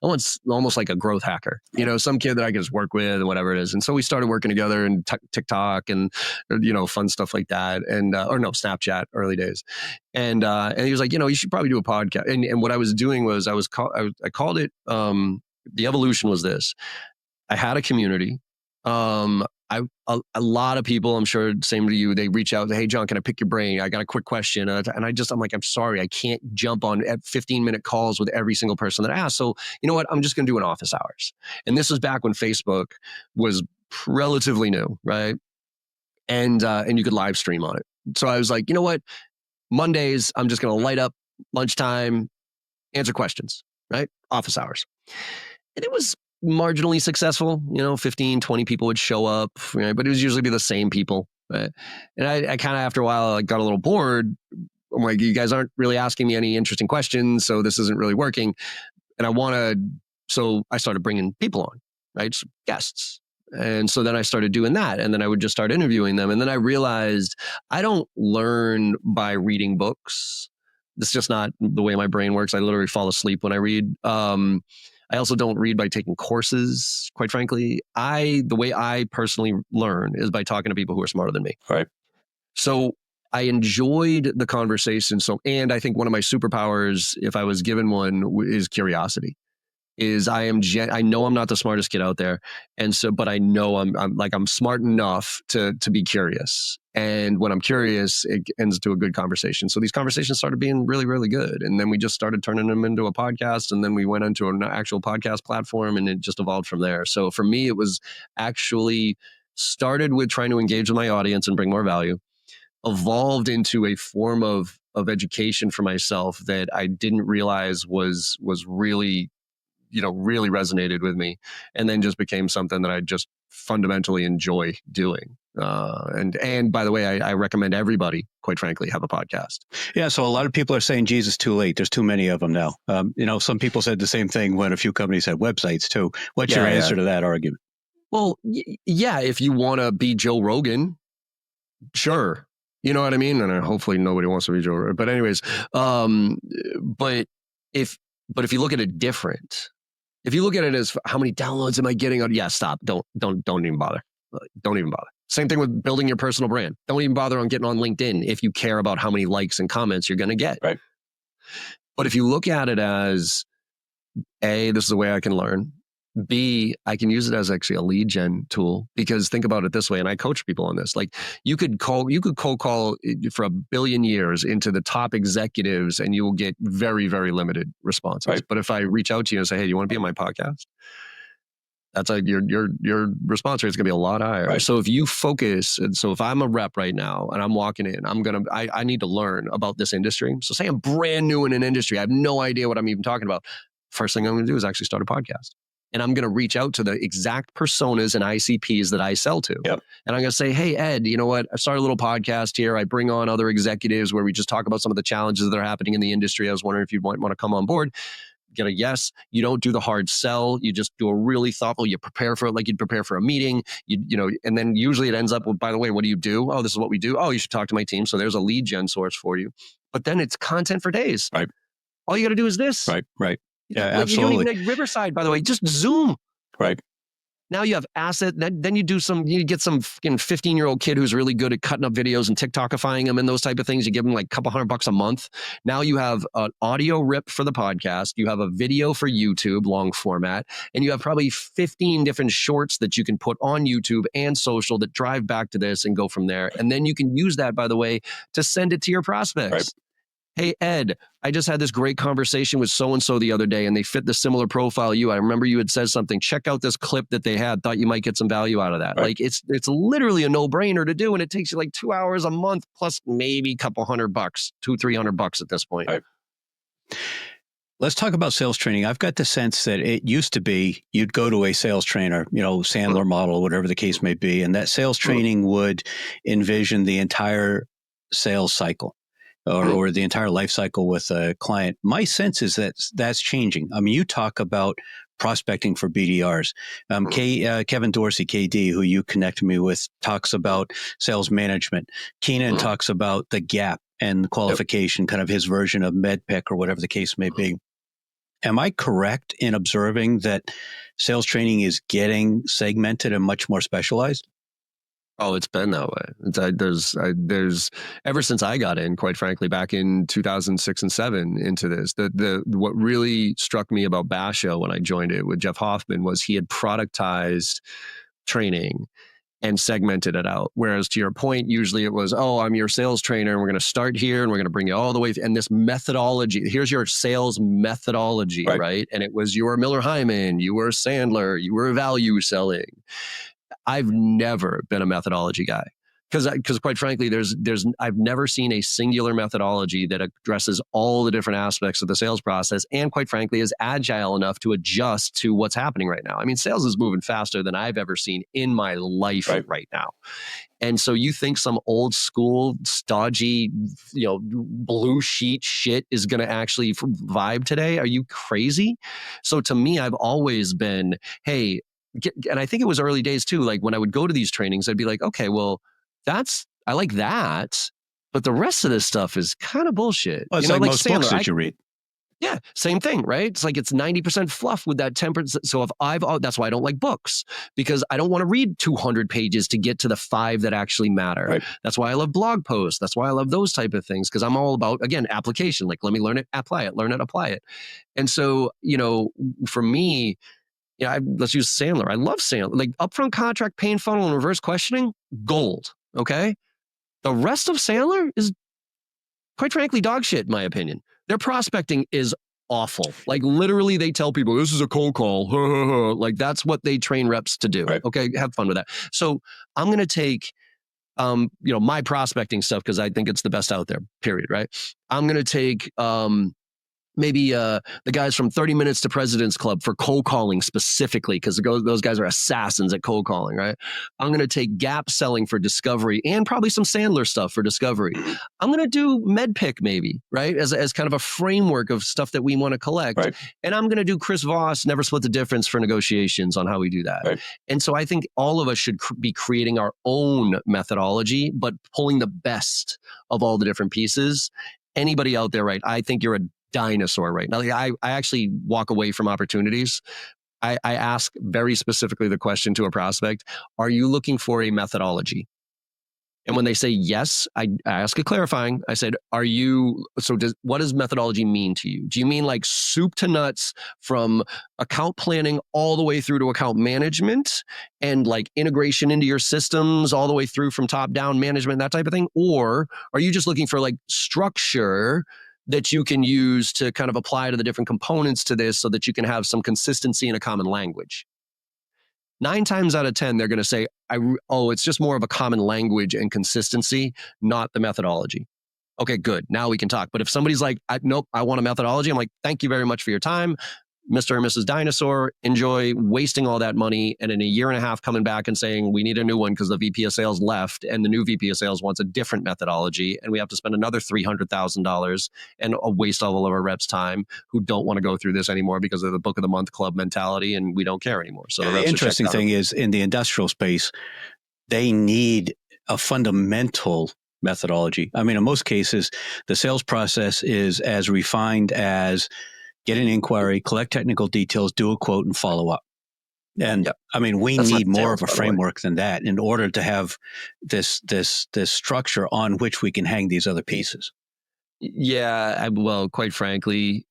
almost like a growth hacker, some kid that I can just work with and whatever it is. And so we started working together in TikTok and, fun stuff like that. And, Snapchat early days. And he was like, you should probably do a podcast. And what I was doing was I called it, the evolution was this. I had a community. A lot of people, I'm sure, same to you, they reach out, hey, John, can I pick your brain? I got a quick question. And I'm like, I'm sorry, I can't jump on 15-minute calls with every single person that asks. So you know what? I'm just going to do an office hours. And this was back when Facebook was relatively new, right? And you could live stream on it. So I was like, you know what? Mondays, I'm just going to light up lunchtime, answer questions, right? Office hours. And it was marginally successful, 15, 20 people would show up, right? But it was usually be the same people, right? And I kind of, after a while, I got a little bored. I'm like, you guys aren't really asking me any interesting questions, so this isn't really working. And so I started bringing people on, right? So guests. And so then I started doing that, and then I would just start interviewing them. And then I realized I don't learn by reading books. That's just not the way my brain works. I literally fall asleep when I read. I also don't read by taking courses, quite frankly. The way I personally learn is by talking to people who are smarter than me. Right. So I enjoyed the conversation. And I think one of my superpowers, if I was given one, is curiosity. I know I'm not the smartest kid out there. And so, but I know I'm smart enough to be curious. And when I'm curious, it ends to a good conversation. So these conversations started being really, really good. And then we just started turning them into a podcast. And then we went into an actual podcast platform, and it just evolved from there. So for me, it was actually started with trying to engage with my audience and bring more value, evolved into a form of education for myself that I didn't realize was really really resonated with me, and then just became something that I just fundamentally enjoy doing. And by the way, I recommend everybody, quite frankly, have a podcast. Yeah. So a lot of people are saying, Jesus, too late. There's too many of them now. Some people said the same thing when a few companies had websites too. What's your answer to that argument? Well, yeah, if you want to be Joe Rogan, sure. You know what I mean? And hopefully nobody wants to be Joe Rogan. But anyways, but if you look at it different, if you look at it as how many downloads am I getting on? Yeah, stop. Don't even bother. Don't even bother. Same thing with building your personal brand. Don't even bother on getting on LinkedIn if you care about how many likes and comments you're going to get. Right. But if you look at it as A, this is the way I can learn. B, I can use it as actually a lead gen tool, because think about it this way, and I coach people on this. Like you could cold call for 1 billion years into the top executives, and you will get very, very limited responses. Right. But if I reach out to you and say, hey, do you want to be on my podcast? That's like your response rate is going to be a lot higher. Right. So if you focus, and so if I'm a rep right now and I'm walking in, I need to learn about this industry. So say I'm brand new in an industry, I have no idea what I'm even talking about. First thing I'm going to do is actually start a podcast. And I'm going to reach out to the exact personas and ICPs that I sell to. Yep. And I'm going to say, hey, Ed, you know what? I started a little podcast here. I bring on other executives where we just talk about some of the challenges that are happening in the industry. I was wondering if you might want to come on board. Get a yes. You don't do the hard sell. You just do a really thoughtful, you prepare for it like you'd prepare for a meeting, and then usually it ends up with, by the way, what do you do? Oh, this is what we do. Oh, you should talk to my team. So there's a lead gen source for you. But then it's content for days. Right. All you got to do is this. Right. Yeah, absolutely. You don't even need Riverside, by the way. Just Zoom. Right. Now you have asset. Then you get some fucking 15-year-old kid who's really good at cutting up videos and TikTokifying them and those type of things. You give them like a couple $100 a month. Now you have an audio rip for the podcast. You have a video for YouTube, long format, and you have probably 15 different shorts that you can put on YouTube and social that drive back to this and go from there. And then you can use that, by the way, to send it to your prospects. Right. hey, Ed, I just had this great conversation with so-and-so the other day and they fit the similar profile you. I remember you had said something. Check out this clip that they had. Thought you might get some value out of that. Right. Like it's literally a no-brainer to do. And it takes you like 2 hours a month plus maybe a couple $100, $200-300 at this point. Right. Let's talk about sales training. I've got the sense that it used to be you'd go to a sales trainer, Sandler model, whatever the case may be, and that sales training would envision the entire sales cycle or the entire life cycle with a client. My sense is that that's changing. I mean, you talk about prospecting for BDRs. Kevin Dorsey, KD, who you connected me with, talks about sales management. Keenan talks about the gap and the qualification, kind of his version of MedPick or whatever the case may be. Am I correct in observing that sales training is getting segmented and much more specialized? Oh, it's been that way. There's ever since I got in, quite frankly, back in 2006 and 7 into this, what really struck me about Basho when I joined it with Jeff Hoffman was he had productized training and segmented it out. Whereas to your point, usually it was, oh, I'm your sales trainer and we're going to start here and we're going to bring you all the way. And this methodology, here's your sales methodology, right? And it was, you were Miller Hyman, you were Sandler, you were value selling. I've never been a methodology guy. Because quite frankly, I've never seen a singular methodology that addresses all the different aspects of the sales process and quite frankly is agile enough to adjust to what's happening right now. I mean, sales is moving faster than I've ever seen in my life right now. And so you think some old school, stodgy, blue sheet shit is going to actually vibe today? Are you crazy? So to me, I've always been, hey, and I think it was early days too, like when I would go to these trainings, I'd be like, okay, well, I like that, but the rest of this stuff is kind of bullshit. Well, it's like most Sandler, books that you read. Yeah, same thing, right? It's like it's 90% fluff with that 10%. So that's why I don't like books, because I don't want to read 200 pages to get to the 5 that actually matter. Right. That's why I love blog posts. That's why I love those type of things, because I'm all about, again, application. Like, let me learn it, apply it, learn it, apply it. And so, for me, let's use Sandler. I love Sandler. Like upfront contract, pain funnel, and reverse questioning, gold. Okay. The rest of Sandler is, quite frankly, dog shit, in my opinion. Their prospecting is awful. Like literally they tell people, this is a cold call. Like that's what they train reps to do. Right. Okay. Have fun with that. So I'm going to take, my prospecting stuff, because I think it's the best out there, period. Right. I'm going to take, maybe the guys from 30 Minutes to President's Club for cold calling specifically, because those guys are assassins at cold calling, right? I'm going to take gap selling for discovery and probably some Sandler stuff for discovery. I'm going to do MedPick maybe, right? As kind of a framework of stuff that we want to collect. Right. And I'm going to do Chris Voss, Never Split the Difference for negotiations on how we do that. Right. And so I think all of us should be creating our own methodology, but pulling the best of all the different pieces. Anybody out there, right? I think you're a dinosaur right now. Like I actually walk away from opportunities. I ask very specifically the question to a prospect, are you looking for a methodology? And when they say yes, I ask a clarifying. I said, what does methodology mean to you? Do you mean like soup to nuts from account planning all the way through to account management and like integration into your systems all the way through from top down management, that type of thing? Or are you just looking for like structure that you can use to kind of apply to the different components to this so that you can have some consistency in a common language? 9 times out of 10, they're going to say, it's just more of a common language and consistency, not the methodology. Okay, good. Now we can talk. But if somebody's like, nope, I want a methodology. I'm like, thank you very much for your time. Mr. or Mrs. Dinosaur, enjoy wasting all that money and in a year and a half coming back and saying, we need a new one because the VP of sales left and the new VP of sales wants a different methodology. And we have to spend another $300,000 and waste all of our reps' time who don't want to go through this anymore because of the book of the month club mentality and we don't care anymore. So the interesting thing is in the industrial space, they need a fundamental methodology. I mean, in most cases, the sales process is as refined as get an inquiry, collect technical details, do a quote, and follow up. And I mean, we need more of a framework than that in order to have this structure on which we can hang these other pieces. Yeah, well, quite frankly,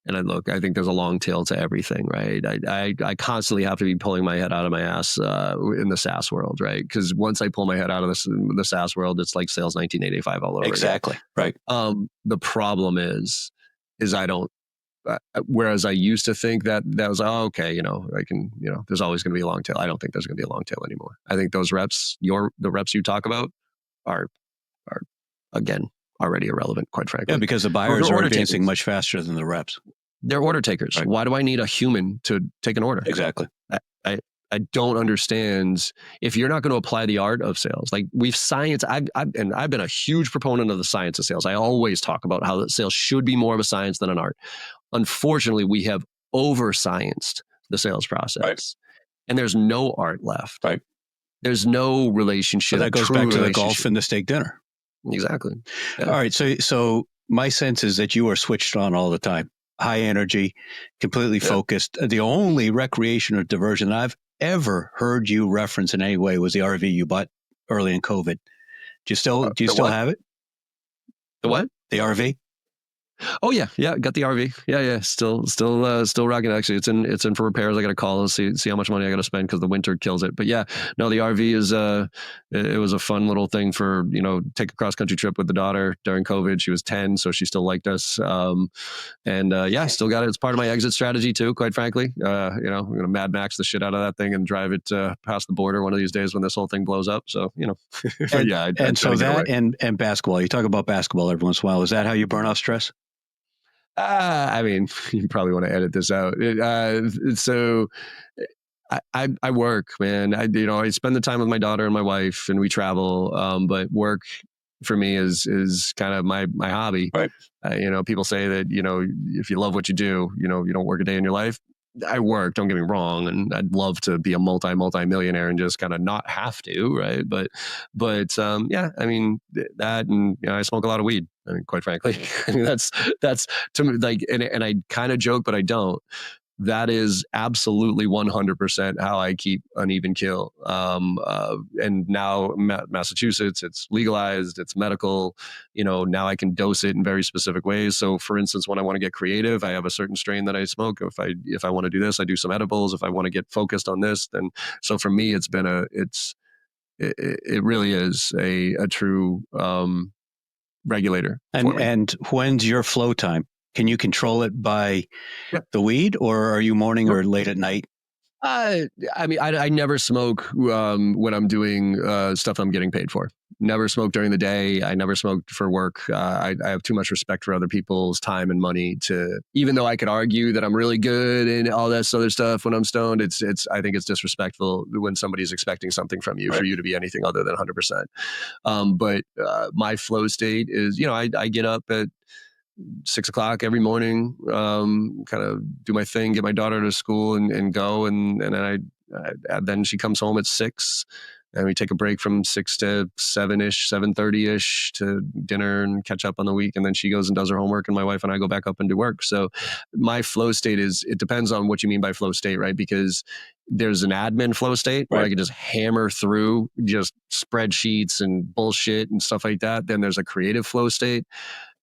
And I think there's a long tail to everything, right? I constantly have to be pulling my head out of my ass in the SaaS world, right? Because once I pull my head out of the SaaS world, it's like sales 1985 all over Exactly. again. Right. The problem is I don't. Whereas I used to think that was, oh, okay, I can, there's always going to be a long tail. I don't think there's going to be a long tail anymore. I think those reps, the reps you talk about, are again already irrelevant, quite frankly. Yeah, because the buyers are advancing much faster than the reps. They're order takers. Right. Why do I need a human to take an order? Exactly. I don't understand. If you're not going to apply the art of sales, like we've science, I've been a huge proponent of the science of sales. I always talk about how sales should be more of a science than an art. Unfortunately, we have over-scienced the sales process, right. and there's no art left. Right. There's no relationship. So that goes back to the golf and the steak dinner. Exactly. Yeah. All right. So my sense is that you are switched on all the time. High energy, completely focused. The only recreation or diversion I've ever heard you reference in any way was the RV you bought early in COVID. Do you still have it? The what? The RV? Oh yeah, got the RV. Yeah, still rocking it. Actually, it's in for repairs. I got to call and see how much money I got to spend because the winter kills it. But yeah, no, the RV is it was a fun little thing for take a cross country trip with the daughter during COVID. She was 10, so she still liked us. Still got it. It's part of my exit strategy too. Quite frankly, I'm gonna Mad Max the shit out of that thing and drive it past the border one of these days when this whole thing blows up. So and basketball. You talk about basketball every once in a while. Is that how you burn off stress? I mean, you probably want to edit this out. So I work, man. I spend the time with my daughter and my wife, and we travel. But work for me is kind of my hobby. Right. People say that if you love what you do, you don't work a day in your life. I work, don't get me wrong, and I'd love to be a multi-millionaire and just kind of not have to, right? But I mean that, and I smoke a lot of weed. I mean, quite frankly, I mean, that's to me, like, and I kind of joke, but I don't. That is absolutely 100% how I keep an even kill. And now Massachusetts, it's legalized, it's medical. Now I can dose it in very specific ways. So, for instance, when I want to get creative, I have a certain strain that I smoke. If I want to do this, I do some edibles. If I want to get focused on this, then so for me, it's been it really is a true regulator. And when's your flow time? Can you control it by the weed, or are you morning or late at night? I mean, I never smoke when I'm doing stuff I'm getting paid for. Never smoke during the day. I never smoked for work. I have too much respect for other people's time and money to, even though I could argue that I'm really good and all that other stuff when I'm stoned, I think it's disrespectful when somebody's expecting something from you for you to be anything other than 100%. But my flow state is, I get up at 6 o'clock every morning, kind of do my thing, get my daughter to school and go. And then then she comes home at 6 and we take a break from 6 to 7-ish, 7:30-ish to dinner and catch up on the week. And then she goes and does her homework and my wife and I go back up and do work. So my flow state it depends on what you mean by flow state, right? Because there's an admin flow state where I can just hammer through just spreadsheets and bullshit and stuff like that. Then there's a creative flow state.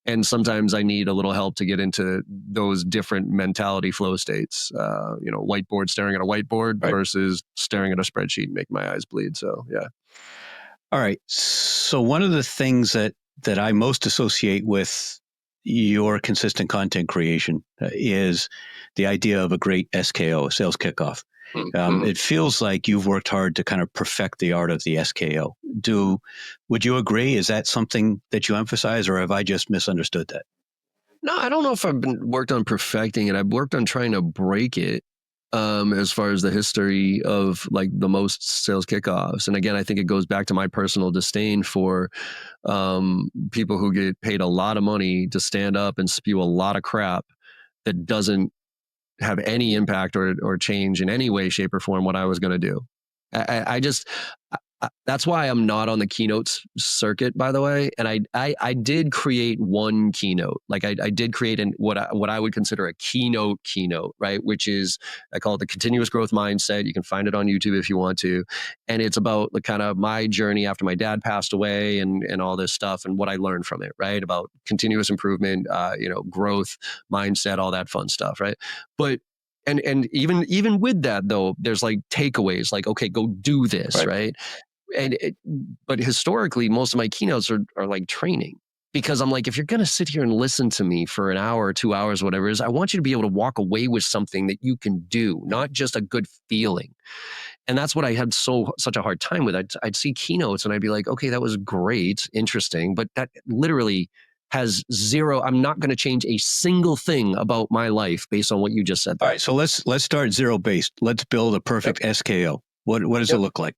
And sometimes I need a little help to get into those different mentality flow states. Whiteboard, staring at a whiteboard versus staring at a spreadsheet and making my eyes bleed. So, yeah. All right. So one of the things that I most associate with your consistent content creation is the idea of a great SKO, sales kickoff. It feels like you've worked hard to kind of perfect the art of the SKO. Would you agree? Is that something that you emphasize, or have I just misunderstood that? No, I don't know if I've worked on perfecting it. I've worked on trying to break it as far as the history of like the most sales kickoffs. And again, I think it goes back to my personal disdain for people who get paid a lot of money to stand up and spew a lot of crap that doesn't have any impact or change in any way, shape, or form what I was going to do. That's why I'm not on the keynotes circuit, by the way. And I did create one keynote. Like I did create what I would consider a keynote, right? Which is, I call it the continuous growth mindset. You can find it on YouTube if you want to. And it's about the kind of my journey after my dad passed away and all this stuff and what I learned from it, right? About continuous improvement, growth, mindset, all that fun stuff, right? But and even with that though, there's like takeaways, like, okay, go do this, right? And but historically, most of my keynotes are like training, because I'm like, if you're going to sit here and listen to me for an hour or 2 hours, whatever it is, I want you to be able to walk away with something that you can do, not just a good feeling. And that's what I had such a hard time with. I'd see keynotes and I'd be like, okay, that was great, interesting, but that literally has zero. I'm not going to change a single thing about my life based on what you just said there. All right, so let's start zero based. Let's build a perfect SKO. What does it look like?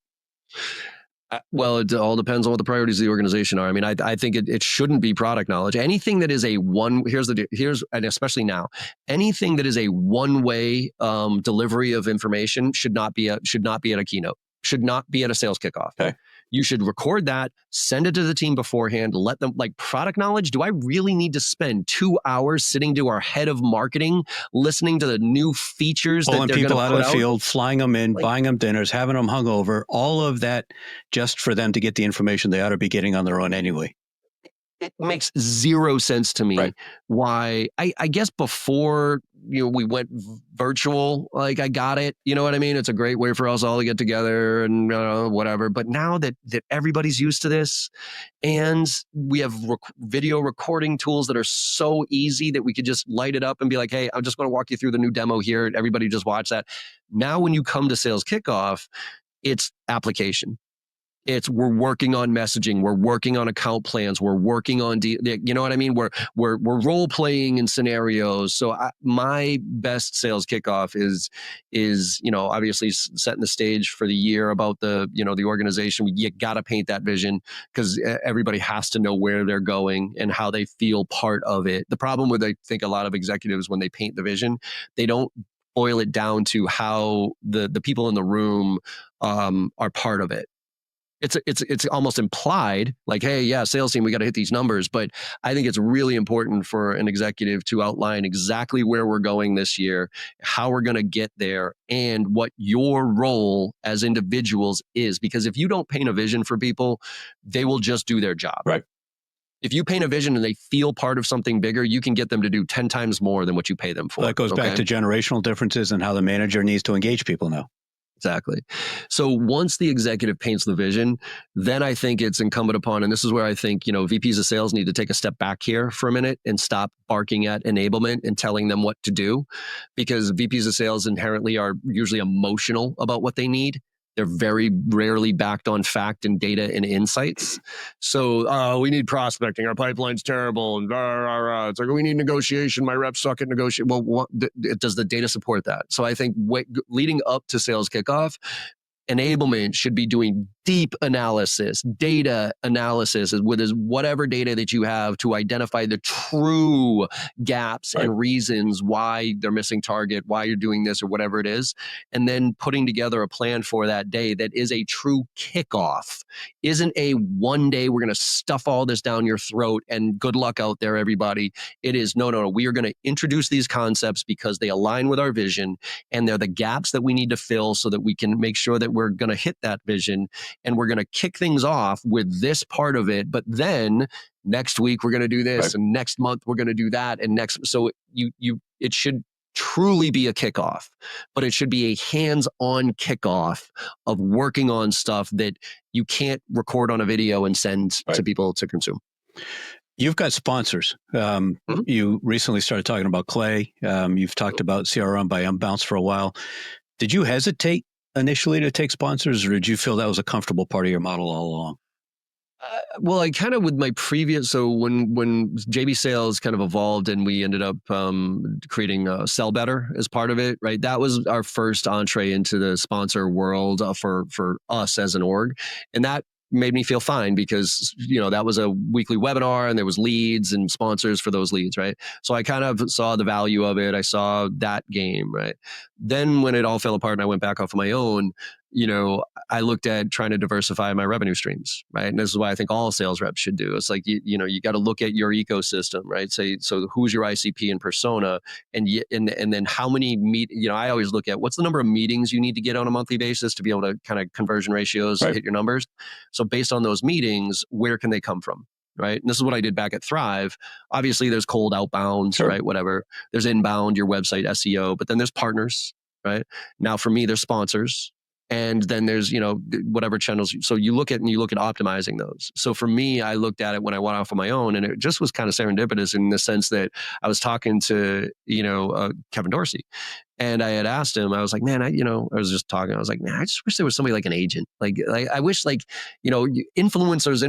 Well, it all depends on what the priorities of the organization are. I mean, I think it shouldn't be product knowledge. Anything that is and especially now, anything that is a one-way delivery of information should not be at a keynote, should not be at a sales kickoff. Okay. You should record that, send it to the team beforehand, let them, like, product knowledge. Do I really need to spend 2 hours sitting to our head of marketing, listening to the new features pulling that they're people out of the out? field, flying them in, buying them dinners, having them hung over, all of that just for them to get the information they ought to be getting on their own anyway? It makes zero sense to me. Right. Why, I guess before we went virtual, like, I got it. You know what I mean? It's a great way for us all to get together and whatever. But now that everybody's used to this, and we have video recording tools that are so easy that we could just light it up and be like, hey, I'm just going to walk you through the new demo here. Everybody just watch that. Now, when you come to sales kickoff, it's application. We're working on messaging, we're working on account plans, we're working on you know what I mean? We're role playing in scenarios. So my best sales kickoff is obviously setting the stage for the year about the organization. You got to paint that vision, because everybody has to know where they're going and how they feel part of it. The problem with, I think, a lot of executives, when they paint the vision, they don't boil it down to how the people in the room are part of it. It's almost implied, like, hey, yeah, sales team, we got to hit these numbers. But I think it's really important for an executive to outline exactly where we're going this year, how we're going to get there, and what your role as individuals is. Because if you don't paint a vision for people, they will just do their job. Right. If you paint a vision and they feel part of something bigger, you can get them to do 10 times more than what you pay them for. That goes back to generational differences and how the manager needs to engage people now. Exactly. So once the executive paints the vision, then I think it's incumbent upon, and this is where I think, VPs of sales need to take a step back here for a minute and stop barking at enablement and telling them what to do, because VPs of sales inherently are usually emotional about what they need. They're very rarely backed on fact and data and insights. So we need prospecting. Our pipeline's terrible. And it's like, we need negotiation. My reps suck at negotiation. Well, does the data support that? So I think leading up to sales kickoff, enablement should be doing deep analysis, data analysis with whatever data that you have to identify the true gaps and reasons why they're missing target, why you're doing this or whatever it is. And then putting together a plan for that day that is a true kickoff. Isn't a one day we're going to stuff all this down your throat and good luck out there, everybody. It is no. We are going to introduce these concepts because they align with our vision, and they're the gaps that we need to fill so that we can make sure that we're going to hit that vision. And we're going to kick things off with this part of it. But then next week, we're going to do this. And next month, we're going to do that. And so it should truly be a kickoff, but it should be a hands-on kickoff of working on stuff that you can't record on a video and send to people to consume. You've got sponsors. You recently started talking about Clay. You've talked about CRM by Unbounce for a while. Did you hesitate initially to take sponsors, or did you feel that was a comfortable part of your model all along? Well, I kind of, with my previous, so when JB Sales kind of evolved and we ended up creating Sell Better as part of it, right? That was our first entree into the sponsor world for us as an org. And that made me feel fine, because that was a weekly webinar and there was leads and sponsors for those leads, right? So I kind of saw the value of it. I saw that game, right? Then when it all fell apart and I went back off of my own, I looked at trying to diversify my revenue streams, right? And this is why I think all sales reps should do. It's like, you got to look at your ecosystem, right? So who's your ICP and persona, and then how many I always look at what's the number of meetings you need to get on a monthly basis to be able to kind of conversion ratios hit your numbers. So based on those meetings, where can they come from? Right. And this is what I did back at Thrive. Obviously, there's cold outbound, right? Whatever. There's inbound, your website SEO, but then there's partners, right? Now for me, there's sponsors. And then there's, whatever channels. So you look at optimizing those. So for me, I looked at it when I went off on my own, and it just was kind of serendipitous in the sense that I was talking to, Kevin Dorsey. And I had asked him, I was like, man, I was just talking. I was like, man, I just wish there was somebody like an agent. Like I wish influencers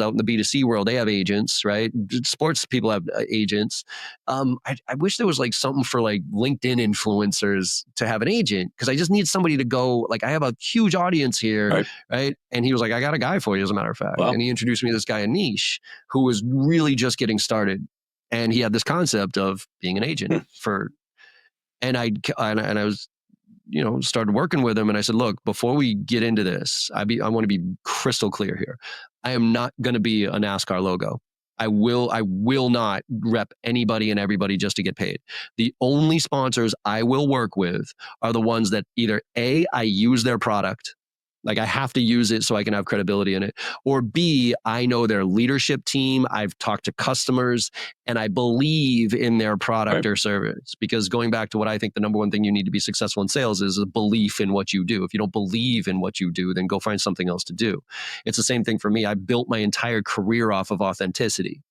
out in the B2C world, they have agents, right? Sports people have agents. I wish there was like something for like LinkedIn influencers to have an agent, because I just need somebody to go, like, I have a huge audience here, right? And he was like, I got a guy for you, as a matter of fact. Wow. And he introduced me to this guy, Anish, who was really just getting started. And he had this concept of being an agent and I was, started working with him, and I said, look, before we get into this, I want to be crystal clear here. I am not going to be a NASCAR logo. I will not rep anybody and everybody just to get paid. The only sponsors I will work with are the ones that either A, I use their product, like I have to use it so I can have credibility in it, or B, I know their leadership team, I've talked to customers, and I believe in their product or service. Because going back to what I think the number one thing you need to be successful in sales is a belief in what you do. If you don't believe in what you do, then go find something else to do. It's the same thing for me. I built my entire career off of authenticity.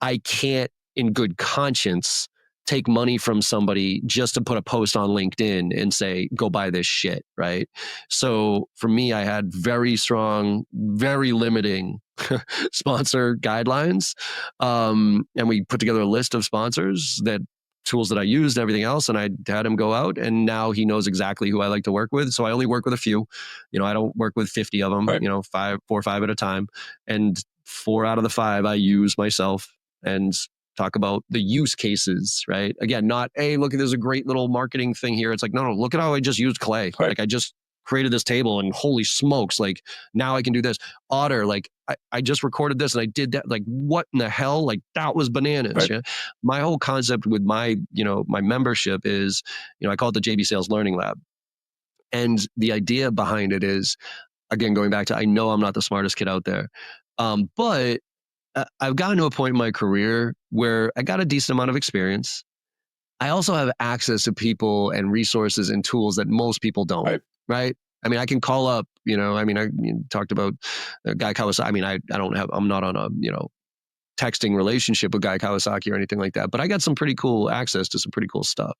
I can't, in good conscience, take money from somebody just to put a post on LinkedIn and say, go buy this shit, right? So for me, I had very strong, very limiting sponsor guidelines. And we put together a list of sponsors, tools that I used, everything else, and I had him go out, and now he knows exactly who I like to work with. So I only work with a few. I don't work with 50 of them, 4 or 5 at a time. And 4 out of the 5 I use myself and talk about the use cases, right? Again, not, hey, look, there's a great little marketing thing here. It's like, no, look at how I just used clay. Like I just created this table, and holy smokes, like now I can do this. Otter, like I just recorded this and I did that. Like, what in the hell? Like that was bananas. Yeah? My whole concept with my membership is, I call it the JB Sales Learning Lab. And the idea behind it is, again, going back to, I know I'm not the smartest kid out there, but I've gotten to a point in my career where I got a decent amount of experience. I also have access to people and resources and tools that most people don't, right? I mean, I can call up, I talked about Guy Kawasaki. I'm not on a, texting relationship with Guy Kawasaki or anything like that, but I got some pretty cool access to some pretty cool stuff.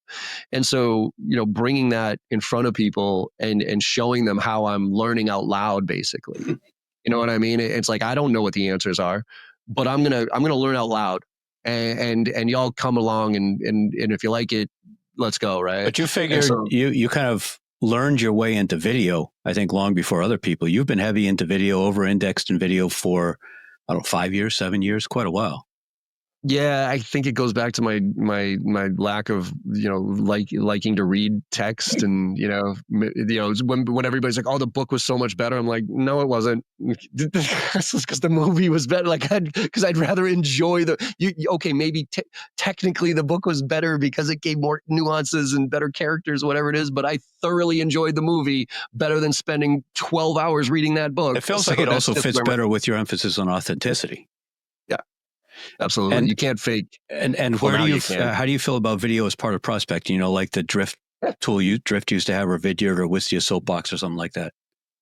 And so, bringing that in front of people and showing them how I'm learning out loud, basically, you know what I mean? It's like, I don't know what the answers are, but I'm gonna learn out loud, and y'all come along, and if you like it, let's go, right? But you figured you kind of learned your way into video, I think, long before other people. You've been heavy into video, over-indexed in video for, 5 years, 7 years, quite a while. Yeah, I think it goes back to my lack of liking to read text, and when everybody's like, oh, the book was so much better, I'm like, no, it wasn't. This is because the movie was better. Like, because I'd rather enjoy maybe technically the book was better because it gave more nuances and better characters, whatever it is. But I thoroughly enjoyed the movie better than spending 12 hours reading that book. It feels like it also fits better with your emphasis on authenticity. Absolutely. And you can't fake. And where do how do you feel about video as part of prospecting? Like the Drift tool Drift used to have, or Vidyard, or Wistia Soapbox, or something like that?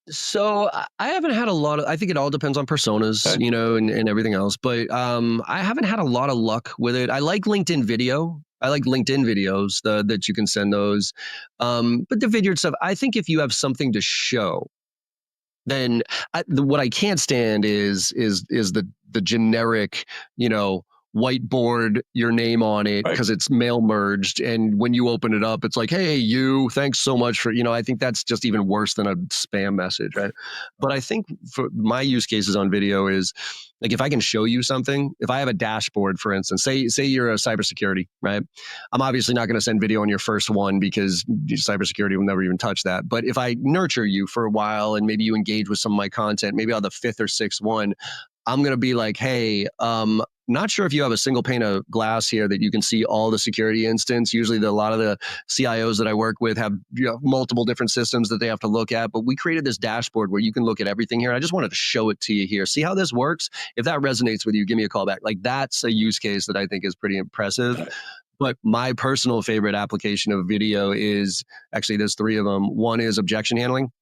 So I haven't had a lot of, I think it all depends on personas, and everything else, but I haven't had a lot of luck with it. I like LinkedIn video. I like LinkedIn videos that you can send those. But the Vidyard stuff, I think if you have something to show, then what I can't stand is the generic, whiteboard your name on it because it's mail merged. And when you open it up, it's like, hey, thanks so much for, I think that's just even worse than a spam message, right? But I think for my use cases on video is like, if I can show you something, if I have a dashboard, for instance, say you're a cybersecurity, right? I'm obviously not going to send video on your first one because cybersecurity will never even touch that. But if I nurture you for a while and maybe you engage with some of my content, maybe on the fifth or sixth one, I'm going to be like, hey, not sure if you have a single pane of glass here that you can see all the security instance. Usually a lot of the CIOs that I work with have multiple different systems that they have to look at, but we created this dashboard where you can look at everything here. I just wanted to show it to you here. See how this works? If that resonates with you, give me a call back. Like, that's a use case that I think is pretty impressive. But my personal favorite application of video is, actually, there's three of them. One is objection handling.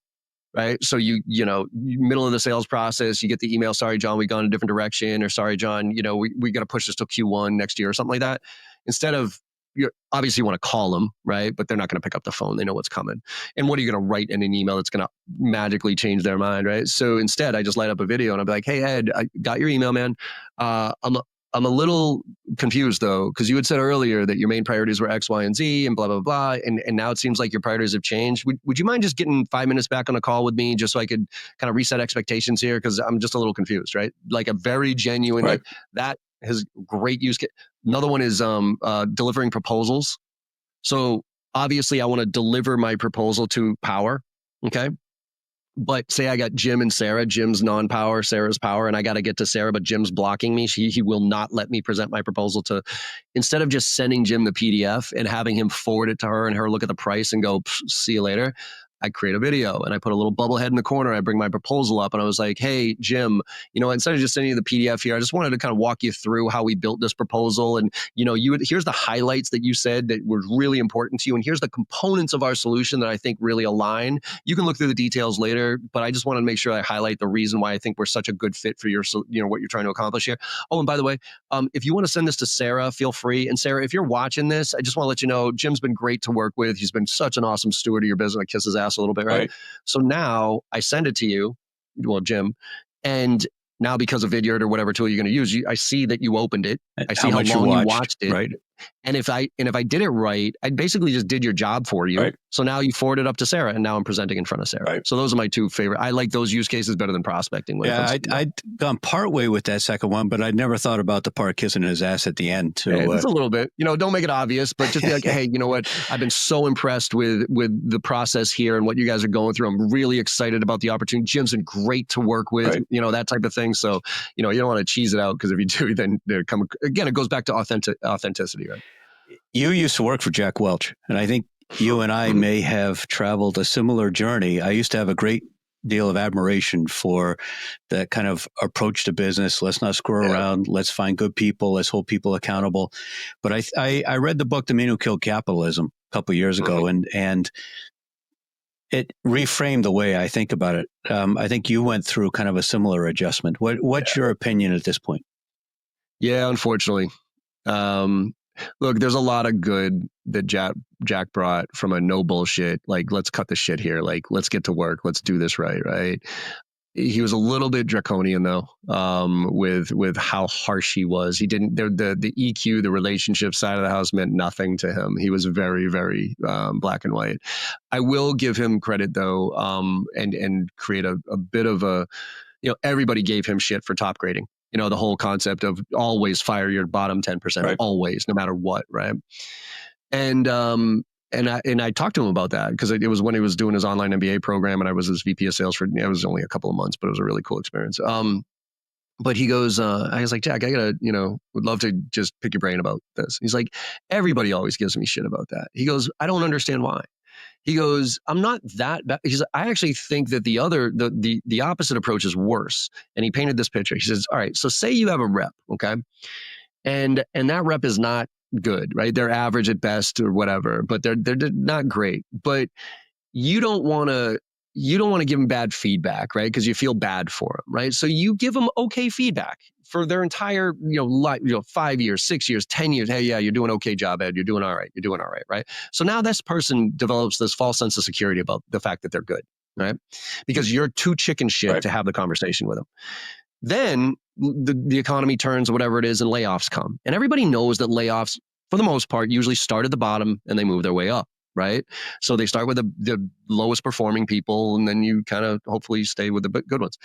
Right. So middle of the sales process, you get the email, sorry, John, we gone a different direction, or sorry, John, we got to push this till Q1 next year or something like that. Instead of, you obviously want to call them, right? But they're not going to pick up the phone. They know what's coming. And what are you going to write in an email that's going to magically change their mind, right? So instead, I just light up a video and I'll be like, hey, Ed, I got your email, man. I'm a little confused though, because you had said earlier that your main priorities were X, Y, and Z and blah, blah, blah. And now it seems like your priorities have changed. Would you mind just getting 5 minutes back on a call with me just so I could kind of reset expectations here? Because I'm just a little confused, right? Like a very genuine, like, that has great use case. Another one is delivering proposals. So obviously I want to deliver my proposal to power. Okay. But say I got Jim and Sarah, Jim's non-power, Sarah's power, and I got to get to Sarah, but Jim's blocking me. He will not let me present my proposal to, instead of just sending Jim the PDF and having him forward it to her and her look at the price and go, see you later. I create a video and I put a little bubble head in the corner. I bring my proposal up and I was like, hey, Jim, instead of just sending you the PDF here, I just wanted to kind of walk you through how we built this proposal. And, here's the highlights that you said that were really important to you. And here's the components of our solution that I think really align. You can look through the details later, but I just want to make sure I highlight the reason why I think we're such a good fit for your, what you're trying to accomplish here. Oh, and by the way, if you want to send this to Sarah, feel free. And Sarah, if you're watching this, I just want to let you know, Jim's been great to work with. He's been such an awesome steward of your business. I kiss his ass a little bit, right? So now I send it to you, well, Jim, and now because of Vidyard or whatever tool you're going to use, I see that you opened it. I see how long you watched it. Right. And if I did it right, I basically just did your job for you. Right. So now you forward it up to Sarah, and now I'm presenting in front of Sarah. Right. So those are my two favorite. I like those use cases better than prospecting. I'd gone partway with that second one, but I'd never thought about the part kissing his ass at the end too. Yeah, it's a little bit, don't make it obvious, but just be like, hey, you know what? I've been so impressed with the process here and what you guys are going through. I'm really excited about the opportunity. Jim's been great to work with, that type of thing. So, you don't want to cheese it out, because if you do, then it goes back to authenticity, right? You used to work for Jack Welch, and I think you and I may have traveled a similar journey. I used to have a great deal of admiration for that kind of approach to business. Let's not screw around. Let's find good people. Let's hold people accountable. But I read the book, The Man Who Killed Capitalism, a couple of years ago, and it reframed the way I think about it. I think you went through kind of a similar adjustment. What's your opinion at this point? Yeah, unfortunately. Look, there's a lot of good that Jack brought from a no bullshit, like, let's cut the shit here. Like, let's get to work. Let's do this right? He was a little bit draconian though, with how harsh he was. He didn't, the EQ, the relationship side of the house meant nothing to him. He was very, very black and white. I will give him credit though, and create a bit of a, everybody gave him shit for top grading. The whole concept of always fire your bottom 10%, always, no matter what, right? And I talked to him about that, because it was when he was doing his online MBA program, and I was his VP of sales for, it was only a couple of months, but it was a really cool experience. But he goes, I was like, Jack, I gotta, would love to just pick your brain about this. He's like, everybody always gives me shit about that. He goes, I don't understand why. He goes, I'm not that bad. He says, I actually think that the opposite approach is worse. And he painted this picture. He says, all right, so say you have a rep, okay? And that rep is not good, right? They're average at best or whatever, but they're not great. But you don't want to give them bad feedback, right? Because you feel bad for them, right? So you give them okay feedback for their entire, life, 5 years, 6 years, 10 years. Hey, yeah, you're doing an okay job, Ed. You're doing all right. You're doing all right, right? So now this person develops this false sense of security about the fact that they're good, right? Because you're too chicken shit to have the conversation with them. Then the economy turns or whatever it is and layoffs come. And everybody knows that layoffs, for the most part, usually start at the bottom and they move their way up, right? So they start with the lowest performing people, and then you kind of hopefully stay with the good ones.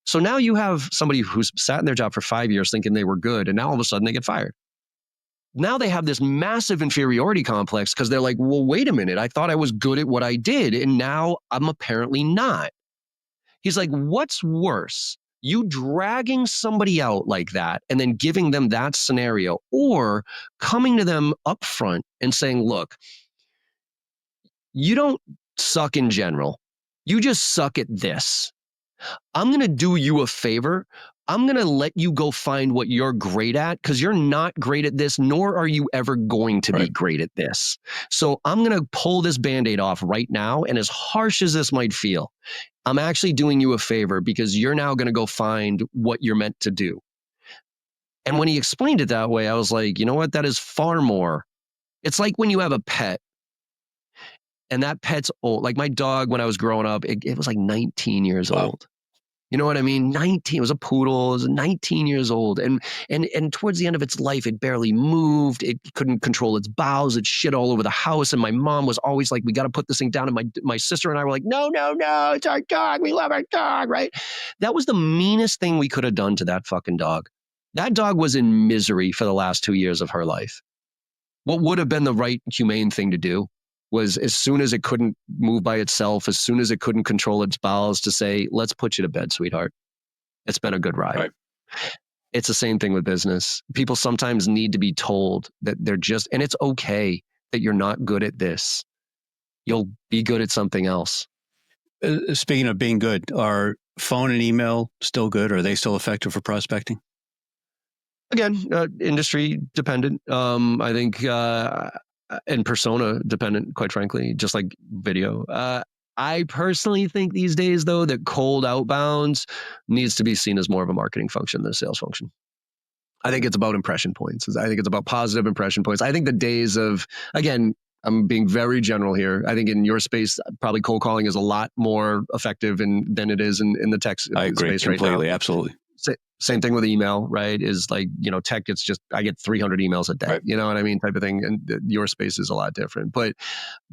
So now you have somebody who's sat in their job for 5 years thinking they were good, and now all of a sudden they get fired. Now they have this massive inferiority complex because they're like, well, wait a minute. I thought I was good at what I did, and now I'm apparently not. He's like, what's worse? You dragging somebody out like that and then giving them that scenario, or coming to them up front and saying, look, you don't suck in general. You just suck at this. I'm going to do you a favor. I'm going to let you go find what you're great at, because you're not great at this, nor are you ever going to be great at this. So I'm going to pull this Band-Aid off right now. And as harsh as this might feel, I'm actually doing you a favor, because you're now going to go find what you're meant to do. And when he explained it that way, I was like, you know what? That is far more. It's like when you have a pet and that pet's old. Like my dog, when I was growing up, it was like 19 years old. You know what I mean? 19, it was a poodle, it was 19 years old. And towards the end of its life, it barely moved. It couldn't control its bowels. It shit all over the house. And my mom was always like, we got to put this thing down. And my sister and I were like, no, it's our dog. We love our dog, right? That was the meanest thing we could have done to that fucking dog. That dog was in misery for the last 2 years of her life. What would have been the right, humane thing to do was, as soon as it couldn't move by itself, as soon as it couldn't control its bowels, to say, let's put you to bed, sweetheart. It's been a good ride. Right. It's the same thing with business. People sometimes need to be told that they're just, and it's okay that you're not good at this. You'll be good at something else. Speaking of being good, are phone and email still good? Are they still effective for prospecting? Again, industry dependent. I think, and persona dependent, quite frankly, just like video. I personally think these days, though, that cold outbounds needs to be seen as more of a marketing function than a sales function. I think it's about impression points. I think it's about positive impression points. I think the days of, again, I'm being very general here. I think in your space, probably cold calling is a lot more effective than it is in the tech space right now. I agree completely, absolutely. Same thing with email, right? Is like, tech, it's just, I get 300 emails a day, right. You know what I mean? Type of thing. And your space is a lot different. But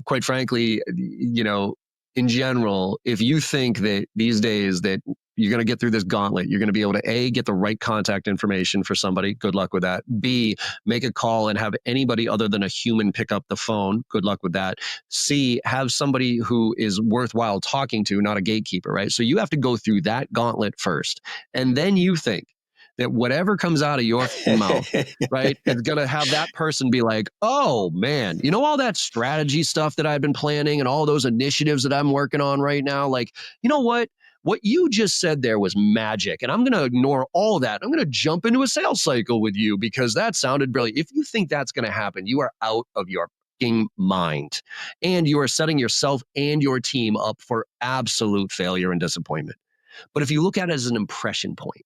quite frankly, in general, if you think that these days that you're going to get through this gauntlet, you're going to be able to A, get the right contact information for somebody, good luck with that. B, make a call and have anybody other than a human pick up the phone, good luck with that. C, have somebody who is worthwhile talking to, not a gatekeeper, right? So you have to go through that gauntlet first. And then you think that whatever comes out of your mouth, right, is going to have that person be like, oh, man, all that strategy stuff that I've been planning and all those initiatives that I'm working on right now, like, you know what? What you just said there was magic, and I'm going to ignore all that. I'm going to jump into a sales cycle with you because that sounded brilliant. If you think that's going to happen, you are out of your fucking mind, and you are setting yourself and your team up for absolute failure and disappointment. But if you look at it as an impression point,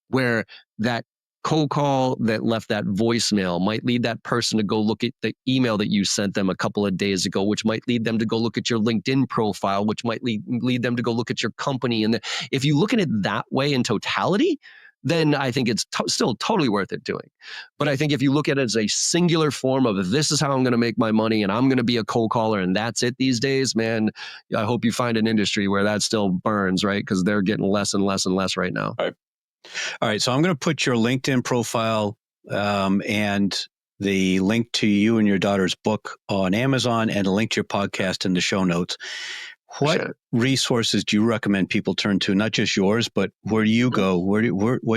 where that cold call that left that voicemail might lead that person to go look at the email that you sent them a couple of days ago, which might lead them to go look at your LinkedIn profile, which might lead them to go look at your company. And if you look at it that way in totality, then I think it's still totally worth it doing. But I think if you look at it as a singular form of, this is how I'm going to make my money and I'm going to be a cold caller and that's it these days, man, I hope you find an industry where that still burns, right? Because they're getting less and less and less right now. All right. So I'm going to put your LinkedIn profile and the link to you and your daughter's book on Amazon and a link to your podcast in the show notes. What resources do you recommend people turn to? Not just yours, but where do you go? What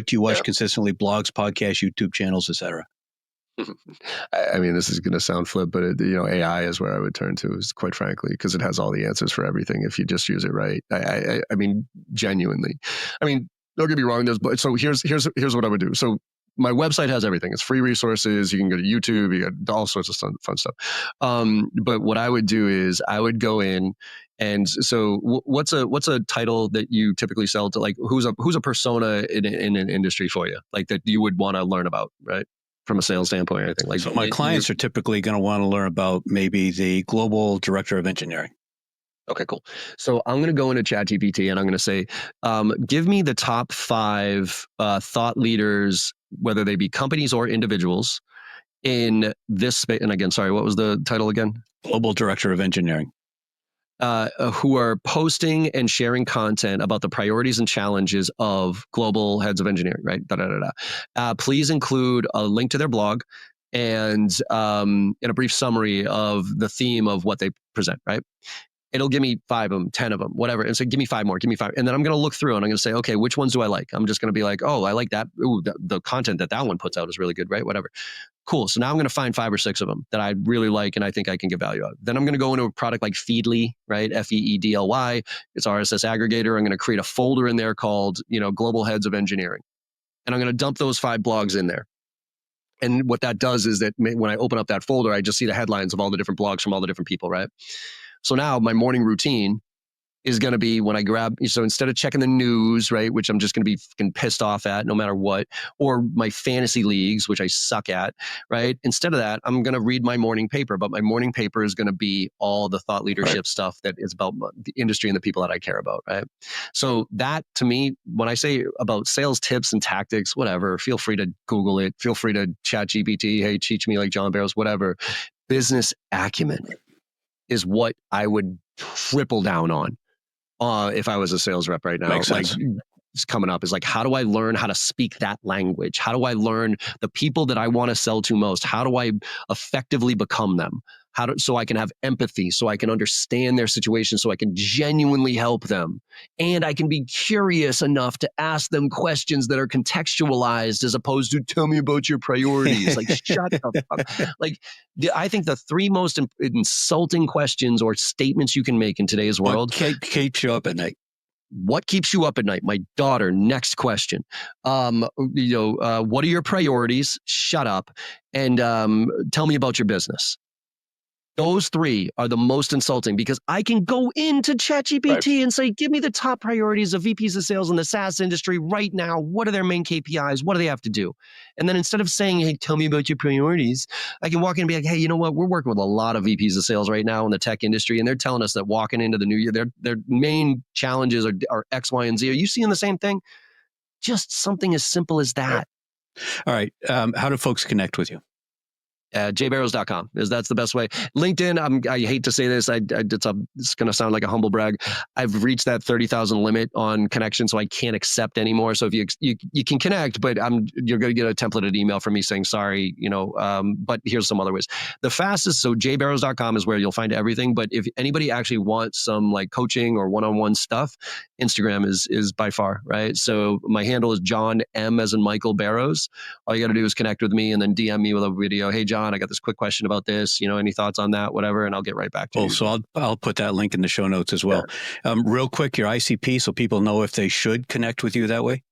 do you watch consistently? Blogs, podcasts, YouTube channels, et cetera. I mean, this is going to sound flip, but AI is where I would turn to, is quite frankly, because it has all the answers for everything if you just use it right. I mean, genuinely. I mean, don't get me wrong. So here's what I would do. So my website has everything. It's free resources. You can go to YouTube. You got all sorts of fun stuff. But what I would do is I would go in, and so what's a title that you typically sell to? Like who's a persona in an industry for you? Like that you would want to learn about, right? From a sales standpoint or anything. Like, so my clients are typically going to want to learn about maybe the global director of engineering. Okay, cool. So I'm going to go into ChatGPT and I'm going to say, give me the top 5 thought leaders, whether they be companies or individuals in this space. And again, sorry, what was the title again? Global Director of Engineering. Who are posting and sharing content about the priorities and challenges of global heads of engineering, right? Da, da, da, da. Please include a link to their blog and a brief summary of the theme of what they present, right? It'll give me 5 of them, 10 of them, whatever. And say, give me 5 more, give me 5. And then I'm going to look through and I'm going to say, okay, which ones do I like? I'm just going to be like, oh, I like that. Ooh, the content that one puts out is really good, right? Whatever. Cool. So now I'm going to find 5 or 6 of them that I really like and I think I can get value out of. Then I'm going to go into a product like Feedly, right? Feedly. It's RSS aggregator. I'm going to create a folder in there called, Global Heads of Engineering. And I'm going to dump those 5 blogs in there. And what that does is that when I open up that folder, I just see the headlines of all the different blogs from all the different people, right? So now my morning routine is going to be when I grab, so instead of checking the news, right, which I'm just going to be fucking pissed off at no matter what, or my fantasy leagues, which I suck at, right? Instead of that, I'm going to read my morning paper, but my morning paper is going to be all the thought leadership stuff that is about the industry and the people that I care about, right? So that, to me, when I say about sales tips and tactics, whatever, feel free to Google it. Feel free to chat GPT. Hey, teach me like John Barrows, whatever. Business acumen is what I would triple down on. If I was a sales rep right now. Makes sense. It's coming up is like, how do I learn how to speak that language? How do I learn the people that I want to sell to most? How do I effectively become them? So I can have empathy, so I can understand their situation, so I can genuinely help them. And I can be curious enough to ask them questions that are contextualized as opposed to tell me about your priorities. Like, shut the fuck. Like, I think the 3 most insulting questions or statements you can make in today's world. What keeps you up at night? What keeps you up at night? My daughter, next question. What are your priorities? Shut up. And tell me about your business. Those 3 are the most insulting because I can go into ChatGPT and say, give me the top priorities of VPs of sales in the SaaS industry right now. What are their main KPIs? What do they have to do? And then instead of saying, hey, tell me about your priorities, I can walk in and be like, hey, you know what? We're working with a lot of VPs of sales right now in the tech industry, and they're telling us that walking into the new year, their main challenges are X, Y, and Z. Are you seeing the same thing? Just something as simple as that. All right. How do folks connect with you? jbarrows.com that's the best way. LinkedIn, I hate to say this, it's going to sound like a humble brag. I've reached that 30,000 limit on connection, so I can't accept anymore. So if you can connect, but you're going to get a templated email from me saying sorry, but here's some other ways. The fastest, so jbarrows.com is where you'll find everything. But if anybody actually wants some like coaching or one-on-one stuff, Instagram is by far, right? So my handle is John M as in Michael Barrows. All you got to do is connect with me and then DM me with a video. Hey, John, I got this quick question about this. Any thoughts on that? Whatever, and I'll get right back to you. So I'll put that link in the show notes as well. Yeah. Real quick, your ICP, so people know if they should connect with you that way.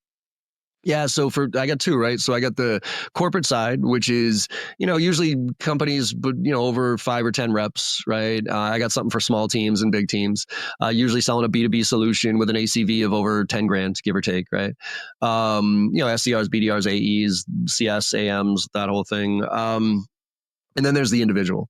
Yeah, so I got 2, right? So I got the corporate side, which is, usually companies, but, over 5 or 10 reps, right? I got something for small teams and big teams, usually selling a B2B solution with an ACV of over 10 grand, give or take, right? SDRs, BDRs, AEs, CS, AMs, that whole thing. And then there's the individual.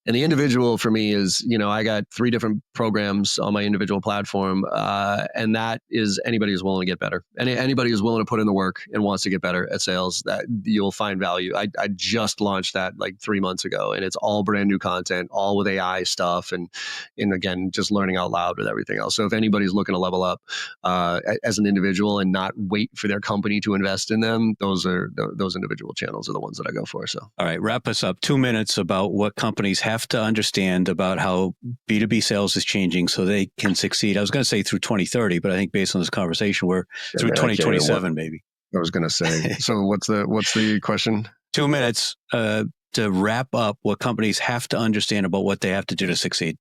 And the individual for me is, I got 3 different programs on my individual platform. And that is anybody who's willing to get better. Anybody who's willing to put in the work and wants to get better at sales, that you'll find value. I just launched that like 3 months ago, and it's all brand new content, all with AI stuff. And again, just learning out loud with everything else. So if anybody's looking to level up as an individual and not wait for their company to invest in them, those individual channels are the ones that I go for. So, all right, wrap us up. 2 minutes about what companies have to understand about how B2B sales is changing so they can succeed. I was going to say through 2030, but I think based on this conversation, we're through 2027, maybe. I was going to say. So what's the question? 2 minutes to wrap up what companies have to understand about what they have to do to succeed.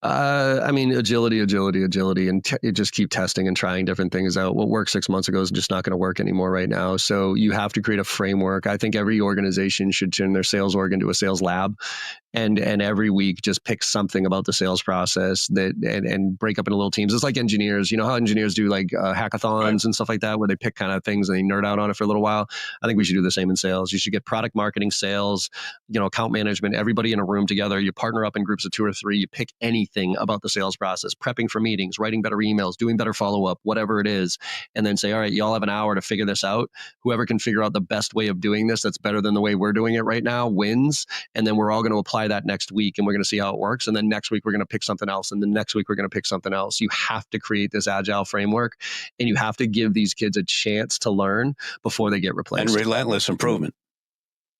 Agility, and you just keep testing and trying different things out. What worked 6 months ago is just not going to work anymore right now. So you have to create a framework. I think every organization should turn their sales org into a sales lab. and every week just pick something about the sales process and break up into little teams. It's like engineers. You know how engineers do like hackathons and stuff like that, where they pick kind of things and they nerd out on it for a little while. I think we should do the same in sales. You should get product marketing, sales, account management, everybody in a room together. You partner up in groups of 2 or 3. You pick anything about the sales process, prepping for meetings, writing better emails, doing better follow-up, whatever it is, and then say, all right, y'all have an hour to figure this out. Whoever can figure out the best way of doing this that's better than the way we're doing it right now wins. And then we're all going to apply that next week, and we're going to see how it works. And then next week, we're going to pick something else. And the next week, we're going to pick something else. You have to create this agile framework, and you have to give these kids a chance to learn before they get replaced. And relentless improvement.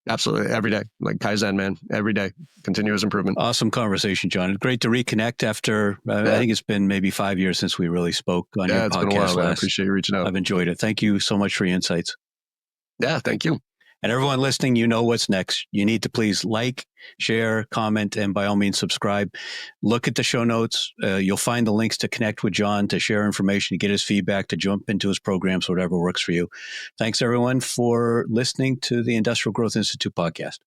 Absolutely. Every day. Like Kaizen, man. Every day. Continuous improvement. Awesome conversation, John. Great to reconnect after, I think it's been maybe 5 years since we really spoke on your podcast. It's been a while, man. I appreciate you reaching out. I've enjoyed it. Thank you so much for your insights. Yeah, thank you. And everyone listening, you know what's next. You need to please like, share, comment, and by all means, subscribe. Look at the show notes. You'll find the links to connect with John, to share information, to get his feedback, to jump into his programs, whatever works for you. Thanks, everyone, for listening to the Industrial Growth Institute podcast.